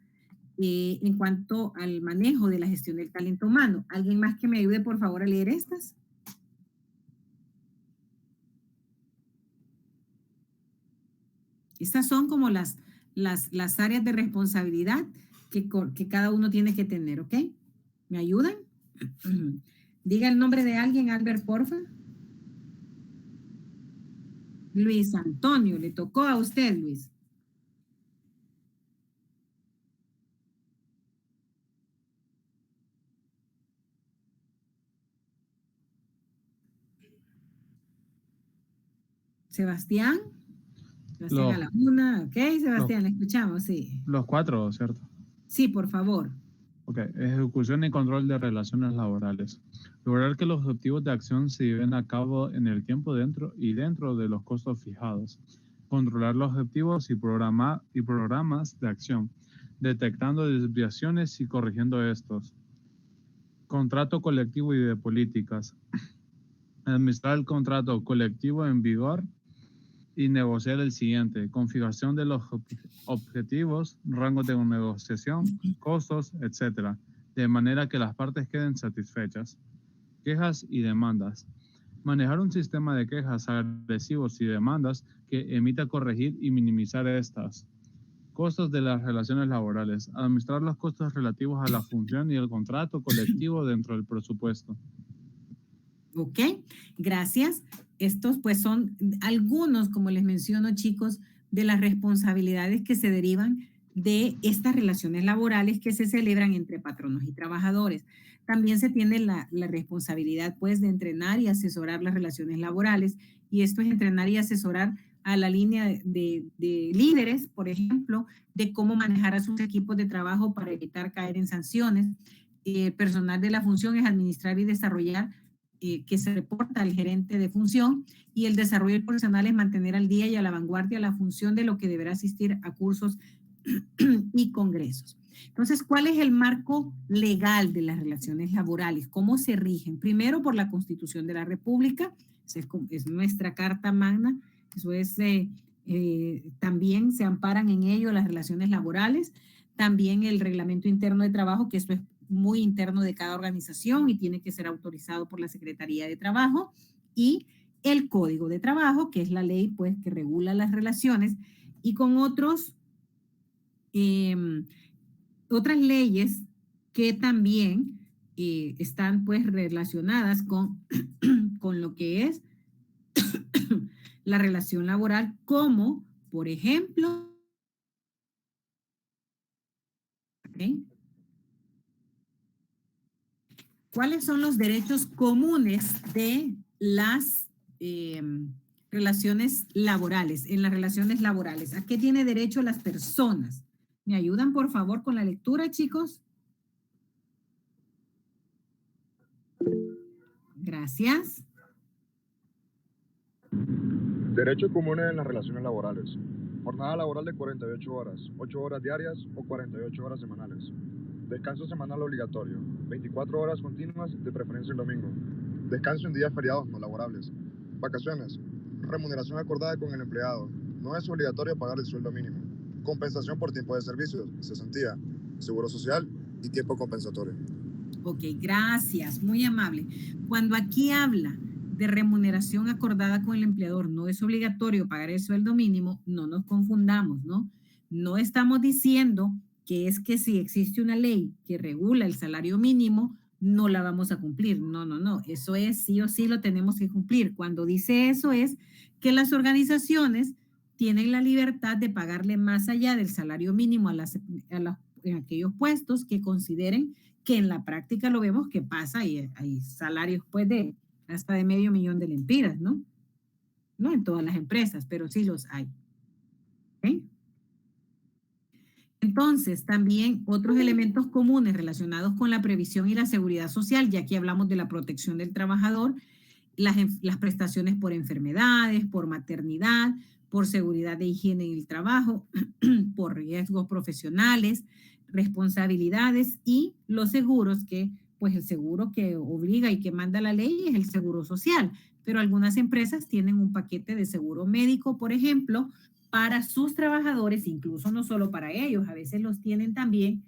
[SPEAKER 1] en cuanto al manejo de la gestión del talento humano. ¿Alguien más que me ayude, por favor, a leer estas? Estas son como las áreas de responsabilidad que cada uno tiene que tener, ¿ok? ¿Me ayudan? Diga el nombre de alguien, Albert, porfa. Luis Antonio, le tocó a usted, Luis. Sebastián. Sebastián a la una, ok, Sebastián, le escuchamos, sí.
[SPEAKER 6] Los 4, ¿cierto?
[SPEAKER 1] Sí, por favor.
[SPEAKER 6] Ok, ejecución y control de relaciones laborales. Lograr que los objetivos de acción se lleven a cabo en el tiempo dentro de los costos fijados. Controlar los objetivos y programas de acción, detectando desviaciones y corrigiendo estos. Contrato colectivo y de políticas. Administrar el contrato colectivo en vigor y negociar el siguiente. Configuración de los objetivos, rangos de negociación, costos, etc. De manera que las partes queden satisfechas. Quejas y demandas. Manejar un sistema de quejas agresivos y demandas que emita corregir y minimizar estas. Costos de las relaciones laborales. Administrar los costos relativos a la función y el contrato colectivo dentro del presupuesto.
[SPEAKER 1] Ok, gracias. Estos pues son algunos, como les menciono, chicos, de las responsabilidades que se derivan de estas relaciones laborales que se celebran entre patronos y trabajadores. También se tiene la responsabilidad pues de entrenar y asesorar las relaciones laborales, y esto es entrenar y asesorar a la línea de líderes, por ejemplo, de cómo manejar a sus equipos de trabajo para evitar caer en sanciones. Personal de la función es administrar y desarrollar que se reporta al gerente de función, y el desarrollo profesional es mantener al día y a la vanguardia la función de lo que deberá asistir a cursos y congresos. Entonces, ¿cuál es el marco legal de las relaciones laborales? ¿Cómo se rigen? Primero, por la Constitución de la República, es nuestra Carta Magna, eso es, también se amparan en ello las relaciones laborales, también el Reglamento Interno de Trabajo, que esto es muy interno de cada organización y tiene que ser autorizado por la Secretaría de Trabajo, y el Código de Trabajo, que es la ley pues que regula las relaciones, y con otras leyes que también están pues relacionadas con, con lo que es la relación laboral, como por ejemplo, ¿okay? ¿Cuáles son los derechos comunes de las relaciones laborales? En las relaciones laborales, ¿a qué tiene derecho las personas? ¿Me ayudan, por favor, con la lectura, chicos? Gracias.
[SPEAKER 7] Derechos comunes en las relaciones laborales. Jornada laboral de 48 horas, 8 horas diarias o 48 horas semanales. Descanso semanal obligatorio, 24 horas continuas, de preferencia el domingo. Descanso en días feriados no laborables. Vacaciones. Remuneración acordada con el empleado. No es obligatorio pagar el sueldo mínimo. Compensación por tiempo de servicios, cesantía, seguro social y tiempo compensatorio.
[SPEAKER 1] Ok, gracias, muy amable. Cuando aquí habla de remuneración acordada con el empleador, no es obligatorio pagar el sueldo mínimo, no nos confundamos, ¿no? No estamos diciendo que es que si existe una ley que regula el salario mínimo, no la vamos a cumplir. No, no, no. Eso es sí o sí lo tenemos que cumplir. Cuando dice eso es que las organizaciones tienen la libertad de pagarle más allá del salario mínimo en aquellos puestos que consideren, que en la práctica lo vemos que pasa, y hay salarios pues de hasta de $500,000 de lempiras, ¿no? No en todas las empresas, pero sí los hay. ¿Okay? Entonces, también otros elementos comunes relacionados con la previsión y la seguridad social, ya que hablamos de la protección del trabajador, las prestaciones por enfermedades, por maternidad, por seguridad de higiene en el trabajo, por riesgos profesionales, responsabilidades, y los seguros, que pues el seguro que obliga y que manda la ley es el seguro social, pero algunas empresas tienen un paquete de seguro médico, por ejemplo, para sus trabajadores, incluso no solo para ellos, a veces los tienen también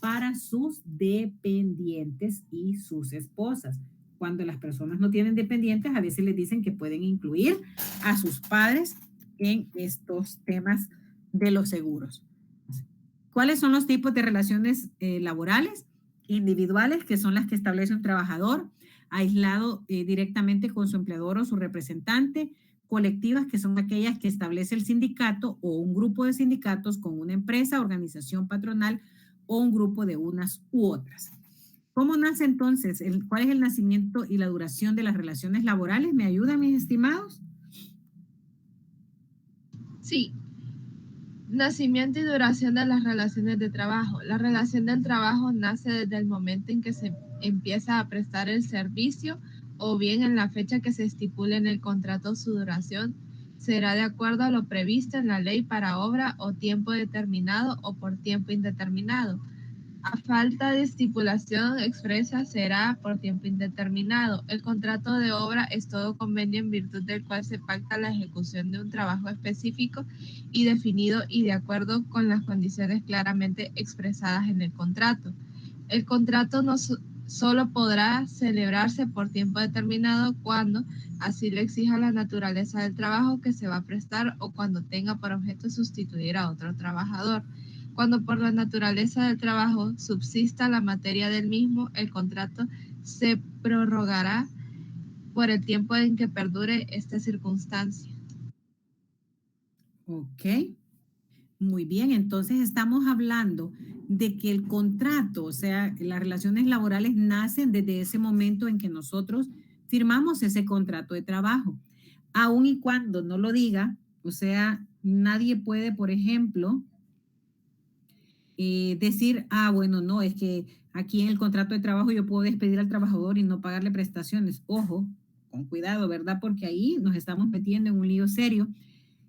[SPEAKER 1] para sus dependientes y sus esposas. Cuando las personas no tienen dependientes, a veces les dicen que pueden incluir a sus padres en estos temas de los seguros. ¿Cuáles son los tipos de relaciones laborales? Individuales, que son las que establece un trabajador aislado directamente con su empleador o su representante. Colectivas, que son aquellas que establece el sindicato o un grupo de sindicatos con una empresa, organización patronal o un grupo de unas u otras. ¿Cómo nace entonces? ¿Cuál es el nacimiento y la duración de las relaciones laborales? ¿Me ayudan, mis estimados?
[SPEAKER 3] Sí. Nacimiento y duración de las relaciones de trabajo. La relación del trabajo nace desde el momento en que se empieza a prestar el servicio, o bien en la fecha que se estipule en el contrato. Su duración será de acuerdo a lo previsto en la ley para obra o tiempo determinado o por tiempo indeterminado. A falta de estipulación expresa, será por tiempo indeterminado. El contrato de obra es todo convenio en virtud del cual se pacta la ejecución de un trabajo específico y definido y de acuerdo con las condiciones claramente expresadas en el contrato. El contrato no solo podrá celebrarse por tiempo determinado cuando así lo exija la naturaleza del trabajo que se va a prestar o cuando tenga por objeto sustituir a otro trabajador. Cuando por la naturaleza del trabajo subsista la materia del mismo, el contrato se prorrogará por el tiempo en que perdure esta circunstancia.
[SPEAKER 1] Ok, muy bien. Entonces estamos hablando de que el contrato, o sea, las relaciones laborales nacen desde ese momento en que nosotros firmamos ese contrato de trabajo. Aun y cuando no lo diga, o sea, nadie puede, por ejemplo, decir, bueno, no, es que aquí en el contrato de trabajo yo puedo despedir al trabajador y no pagarle prestaciones. Ojo, con cuidado, ¿verdad? Porque ahí nos estamos metiendo en un lío serio.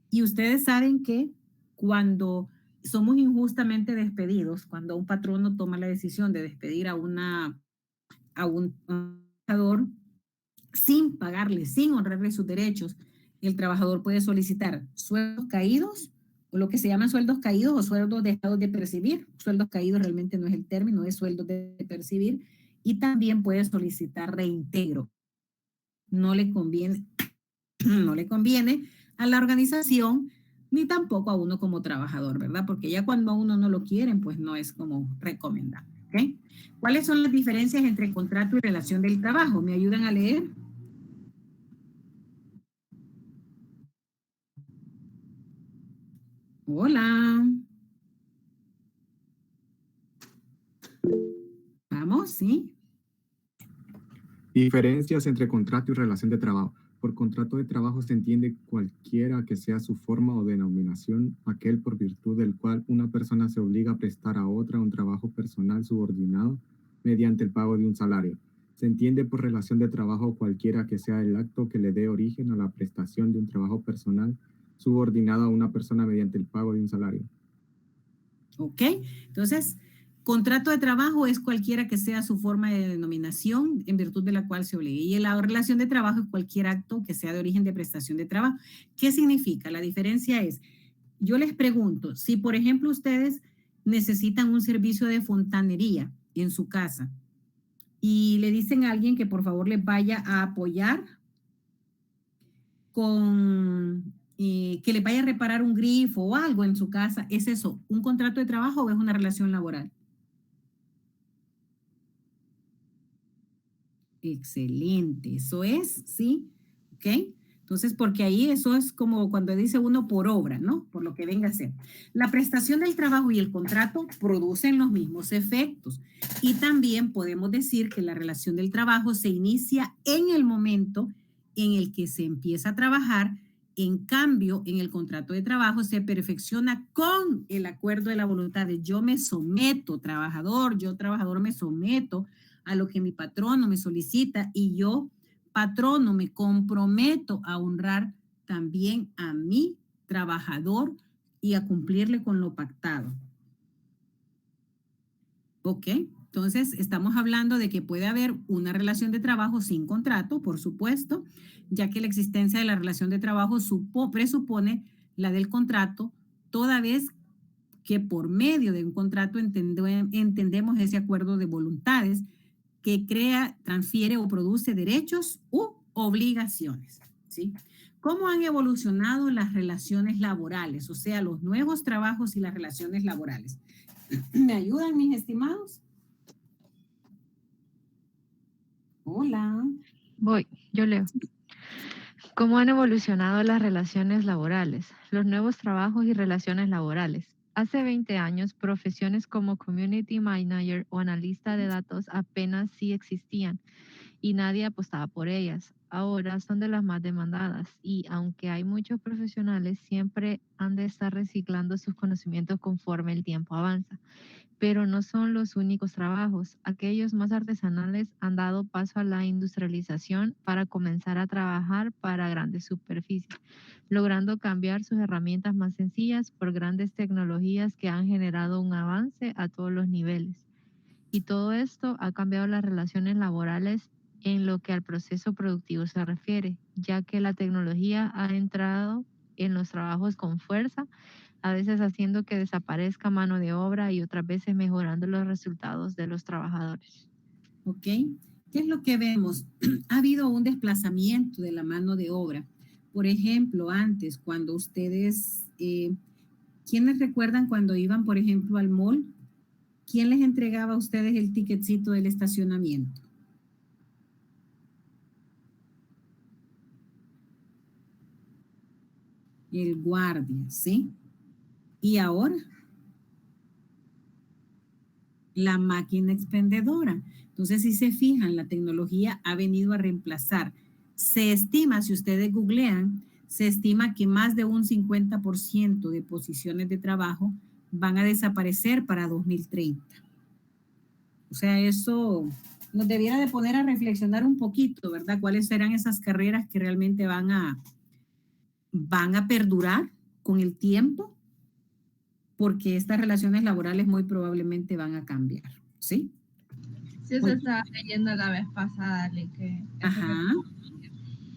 [SPEAKER 1] Y ustedes saben que cuando somos injustamente despedidos, cuando un patrono toma la decisión de despedir a un trabajador sin pagarle, sin honrarle sus derechos, el trabajador puede solicitar sueldos caídos, o lo que se llaman sueldos caídos o sueldos dejados de percibir. Sueldos caídos realmente no es el término, es sueldos de percibir. Y también puede solicitar reintegro. No le conviene, no le conviene a la organización ni tampoco a uno como trabajador, ¿verdad? Porque ya cuando a uno no lo quieren, pues no es como recomendable, ¿ok? ¿Cuáles son las diferencias entre contrato y relación del trabajo? ¿Me ayudan a leer? Hola. Vamos, ¿sí?
[SPEAKER 8] Diferencias entre contrato y relación de trabajo. Por contrato de trabajo se entiende cualquiera que sea su forma o denominación, aquel por virtud del cual una persona se obliga a prestar a otra un trabajo personal subordinado mediante el pago de un salario. Se entiende por relación de trabajo cualquiera que sea el acto que le dé origen a la prestación de un trabajo personal subordinado a una persona mediante el pago de un salario.
[SPEAKER 1] ¿Ok? Entonces, contrato de trabajo es cualquiera que sea su forma de denominación en virtud de la cual se obligue. Y la relación de trabajo es cualquier acto que sea de origen de prestación de trabajo. ¿Qué significa? La diferencia es, yo les pregunto, si por ejemplo ustedes necesitan un servicio de fontanería en su casa y le dicen a alguien que por favor les vaya a apoyar con que le vaya a reparar un grifo o algo en su casa, ¿es eso un contrato de trabajo o es una relación laboral? Excelente, eso es, ¿sí? ¿Ok? Entonces, porque ahí eso es como cuando dice uno por obra, ¿no? Por lo que venga a ser. La prestación del trabajo y el contrato producen los mismos efectos. Y también podemos decir que la relación del trabajo se inicia en el momento en el que se empieza a trabajar. En cambio, en el contrato de trabajo se perfecciona con el acuerdo de la voluntad de yo me someto, trabajador, yo trabajador me someto a lo que mi patrono me solicita y yo, patrono, me comprometo a honrar también a mi trabajador y a cumplirle con lo pactado. ¿Ok? Entonces, estamos hablando de que puede haber una relación de trabajo sin contrato, por supuesto, ya que la existencia de la relación de trabajo presupone la del contrato, toda vez que por medio de un contrato entendemos ese acuerdo de voluntades que crea, transfiere o produce derechos u obligaciones, ¿sí? ¿Cómo han evolucionado las relaciones laborales? O sea, los nuevos trabajos y las relaciones laborales. ¿Me ayudan, mis estimados? Hola.
[SPEAKER 4] Voy, yo leo. ¿Cómo han evolucionado las relaciones laborales, los nuevos trabajos y relaciones laborales? Hace 20 años, profesiones como Community Manager o analista de datos apenas sí existían y nadie apostaba por ellas. Ahora son de las más demandadas y aunque hay muchos profesionales, siempre han de estar reciclando sus conocimientos conforme el tiempo avanza. Pero no son los únicos trabajos. Aquellos más artesanales han dado paso a la industrialización para comenzar a trabajar para grandes superficies, logrando cambiar sus herramientas más sencillas por grandes tecnologías que han generado un avance a todos los niveles. Y todo esto ha cambiado las relaciones laborales en lo que al proceso productivo se refiere, ya que la tecnología ha entrado en los trabajos con fuerza, a veces haciendo que desaparezca mano de obra y otras veces mejorando los resultados de los trabajadores.
[SPEAKER 1] ¿Ok? ¿Qué es lo que vemos? Ha habido un desplazamiento de la mano de obra. Por ejemplo, antes, cuando ustedes, ¿quiénes recuerdan cuando iban, por ejemplo, al mall? ¿Quién les entregaba a ustedes el ticketcito del estacionamiento? El guardia, ¿sí? Y ahora, la máquina expendedora. Entonces, si se fijan, la tecnología ha venido a reemplazar. Se estima, si ustedes googlean, se estima que más de un 50% de posiciones de trabajo van a desaparecer para 2030. O sea, eso nos debiera de poner a reflexionar un poquito, ¿verdad? ¿Cuáles serán esas carreras que realmente van a perdurar con el tiempo? Porque estas relaciones laborales muy probablemente van a cambiar, ¿sí?
[SPEAKER 3] Sí, eso estaba leyendo la vez pasada, Ali,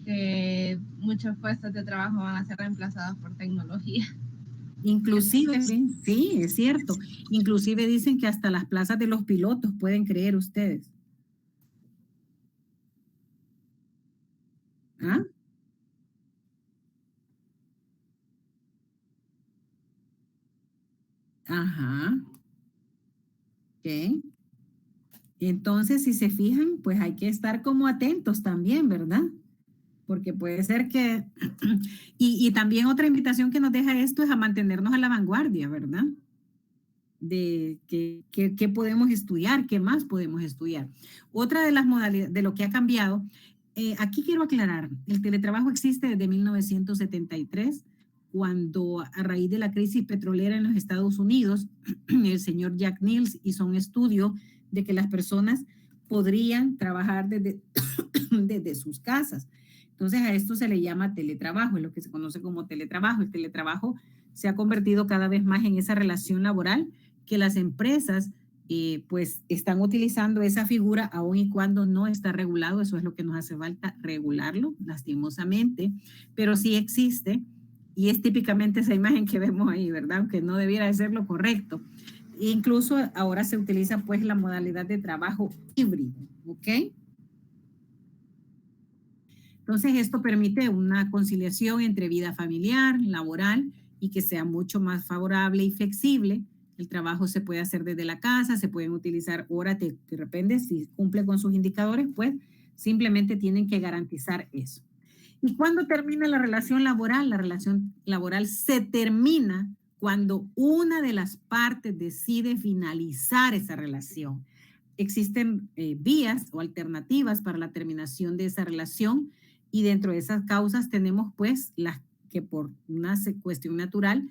[SPEAKER 3] que muchos puestos de trabajo van a ser reemplazados por tecnología.
[SPEAKER 1] Inclusive, sí, es cierto. Inclusive dicen que hasta las plazas de los pilotos, pueden creer ustedes. ¿Ah? Ajá. Ok. Entonces, si se fijan, pues hay que estar como atentos también, ¿verdad? Porque puede ser que... y también otra invitación que nos deja esto es a mantenernos a la vanguardia, ¿verdad? De qué podemos estudiar, qué más podemos estudiar. Otra de las modalidades, de lo que ha cambiado, aquí quiero aclarar, el teletrabajo existe desde 1973, cuando a raíz de la crisis petrolera en los Estados Unidos, el señor Jack Niels hizo un estudio de que las personas podrían trabajar desde, desde sus casas. Entonces a esto se le llama teletrabajo, es lo que se conoce como teletrabajo. El teletrabajo se ha convertido cada vez más en esa relación laboral que las empresas pues están utilizando esa figura aun y cuando no está regulado. Eso es lo que nos hace falta, regularlo, lastimosamente, pero sí existe y es típicamente esa imagen que vemos ahí, ¿verdad? Aunque no debiera de ser lo correcto. Incluso ahora se utiliza pues la modalidad de trabajo híbrido, ¿ok? Entonces esto permite una conciliación entre vida familiar, laboral y que sea mucho más favorable y flexible. El trabajo se puede hacer desde la casa, se pueden utilizar horas de repente, si cumple con sus indicadores, pues simplemente tienen que garantizar eso. ¿Y cuándo termina la relación laboral? La relación laboral se termina cuando una de las partes decide finalizar esa relación. Existen vías o alternativas para la terminación de esa relación y dentro de esas causas tenemos pues las que por una cuestión natural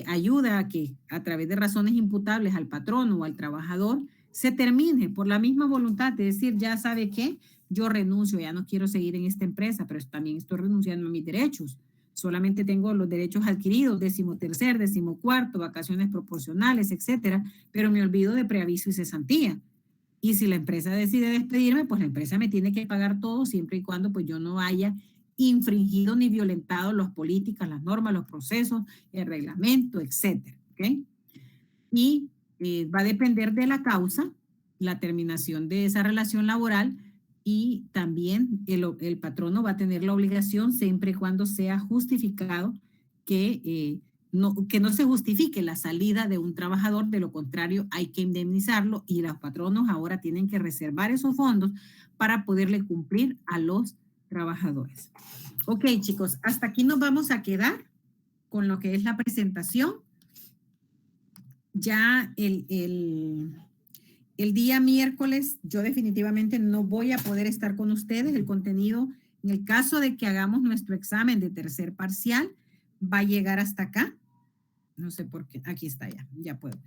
[SPEAKER 1] ayuda a que a través de razones imputables al patrono o al trabajador se termine por la misma voluntad de decir, ya sabe qué, yo renuncio, ya no quiero seguir en esta empresa, pero también estoy renunciando a mis derechos. Solamente tengo los derechos adquiridos, 13º, 14º, vacaciones proporcionales, etcétera, pero me olvido de preaviso y cesantía. Y si la empresa decide despedirme, pues la empresa me tiene que pagar todo siempre y cuando pues yo no haya infringido ni violentado las políticas, las normas, los procesos, el reglamento, etcétera. ¿Okay? Y va a depender de la causa, la terminación de esa relación laboral y también el patrono va a tener la obligación siempre y cuando sea justificado que no se justifique la salida de un trabajador, de lo contrario hay que indemnizarlo y los patronos ahora tienen que reservar esos fondos para poderle cumplir a los trabajadores. Ok, chicos, hasta aquí nos vamos a quedar con lo que es la presentación. Ya el día miércoles yo definitivamente no voy a poder estar con ustedes. El contenido, en el caso de que hagamos nuestro examen de tercer parcial, va a llegar hasta acá. No sé por qué. Aquí está ya puedo.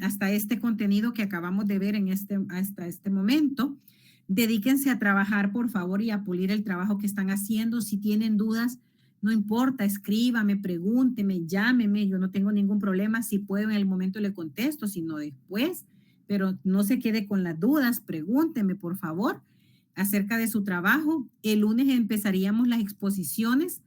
[SPEAKER 1] Hasta este contenido que acabamos de ver hasta este momento. Dedíquense a trabajar, por favor, y a pulir el trabajo que están haciendo. Si tienen dudas, no importa, escríbame, pregúnteme, llámeme. Yo no tengo ningún problema. Si puedo, en el momento le contesto, si no después. Pero no se quede con las dudas. Pregúnteme, por favor, acerca de su trabajo. El lunes empezaríamos las exposiciones.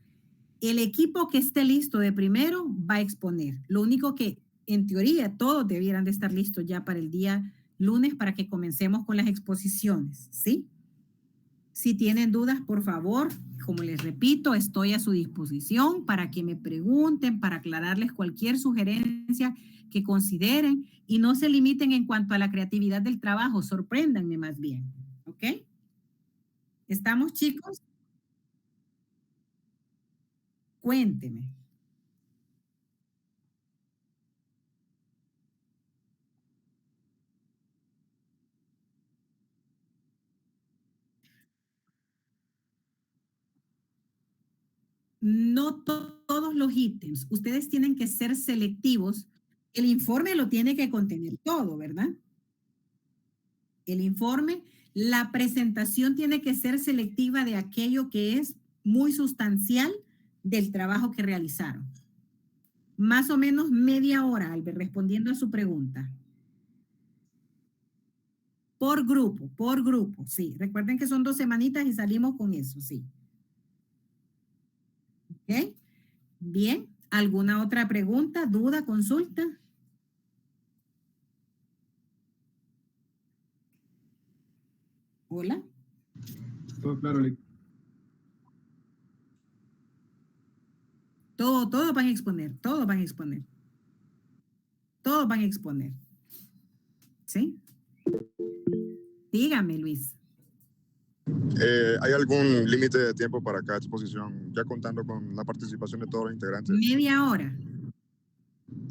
[SPEAKER 1] El equipo que esté listo de primero va a exponer. Lo único que, en teoría, todos debieran de estar listos ya para el día lunes para que comencemos con las exposiciones, ¿sí? Si tienen dudas, por favor, como les repito, estoy a su disposición para que me pregunten, para aclararles cualquier sugerencia que consideren y no se limiten en cuanto a la creatividad del trabajo, sorpréndanme más bien, ¿ok? ¿Estamos, chicos? Cuénteme. No todos los ítems. Ustedes tienen que ser selectivos. El informe lo tiene que contener todo, ¿verdad? El informe, la presentación tiene que ser selectiva de aquello que es muy sustancial del trabajo que realizaron. Más o menos media hora, Albert, respondiendo a su pregunta. Por grupo, sí. Recuerden que son 2 semanitas y salimos con eso, sí. ¿Ok? Bien. ¿Alguna otra pregunta, duda, consulta? Hola.
[SPEAKER 8] Todo claro, Lic.
[SPEAKER 1] Todo van a exponer, todo van a exponer. Todos van a exponer. ¿Sí? Dígame, Luis.
[SPEAKER 7] ¿Hay algún límite de tiempo para cada exposición, ya contando con la participación de todos los integrantes?
[SPEAKER 1] Media hora.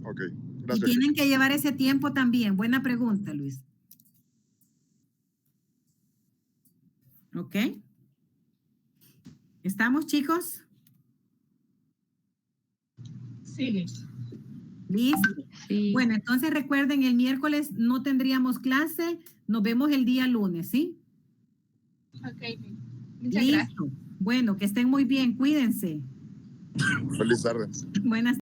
[SPEAKER 7] Ok,
[SPEAKER 1] Y
[SPEAKER 7] gracias.
[SPEAKER 1] tienen que llevar ese tiempo también. Buena pregunta, Luis. ¿Ok? ¿Estamos, chicos?
[SPEAKER 3] Sí.
[SPEAKER 1] ¿Listo?
[SPEAKER 4] Sí.
[SPEAKER 1] Bueno, entonces recuerden, el miércoles no tendríamos clase. Nos vemos el día lunes, ¿sí?
[SPEAKER 3] Ok. Muchas gracias.
[SPEAKER 1] Listo. Bueno, que estén muy bien. Cuídense.
[SPEAKER 7] Feliz tarde.
[SPEAKER 1] Buenas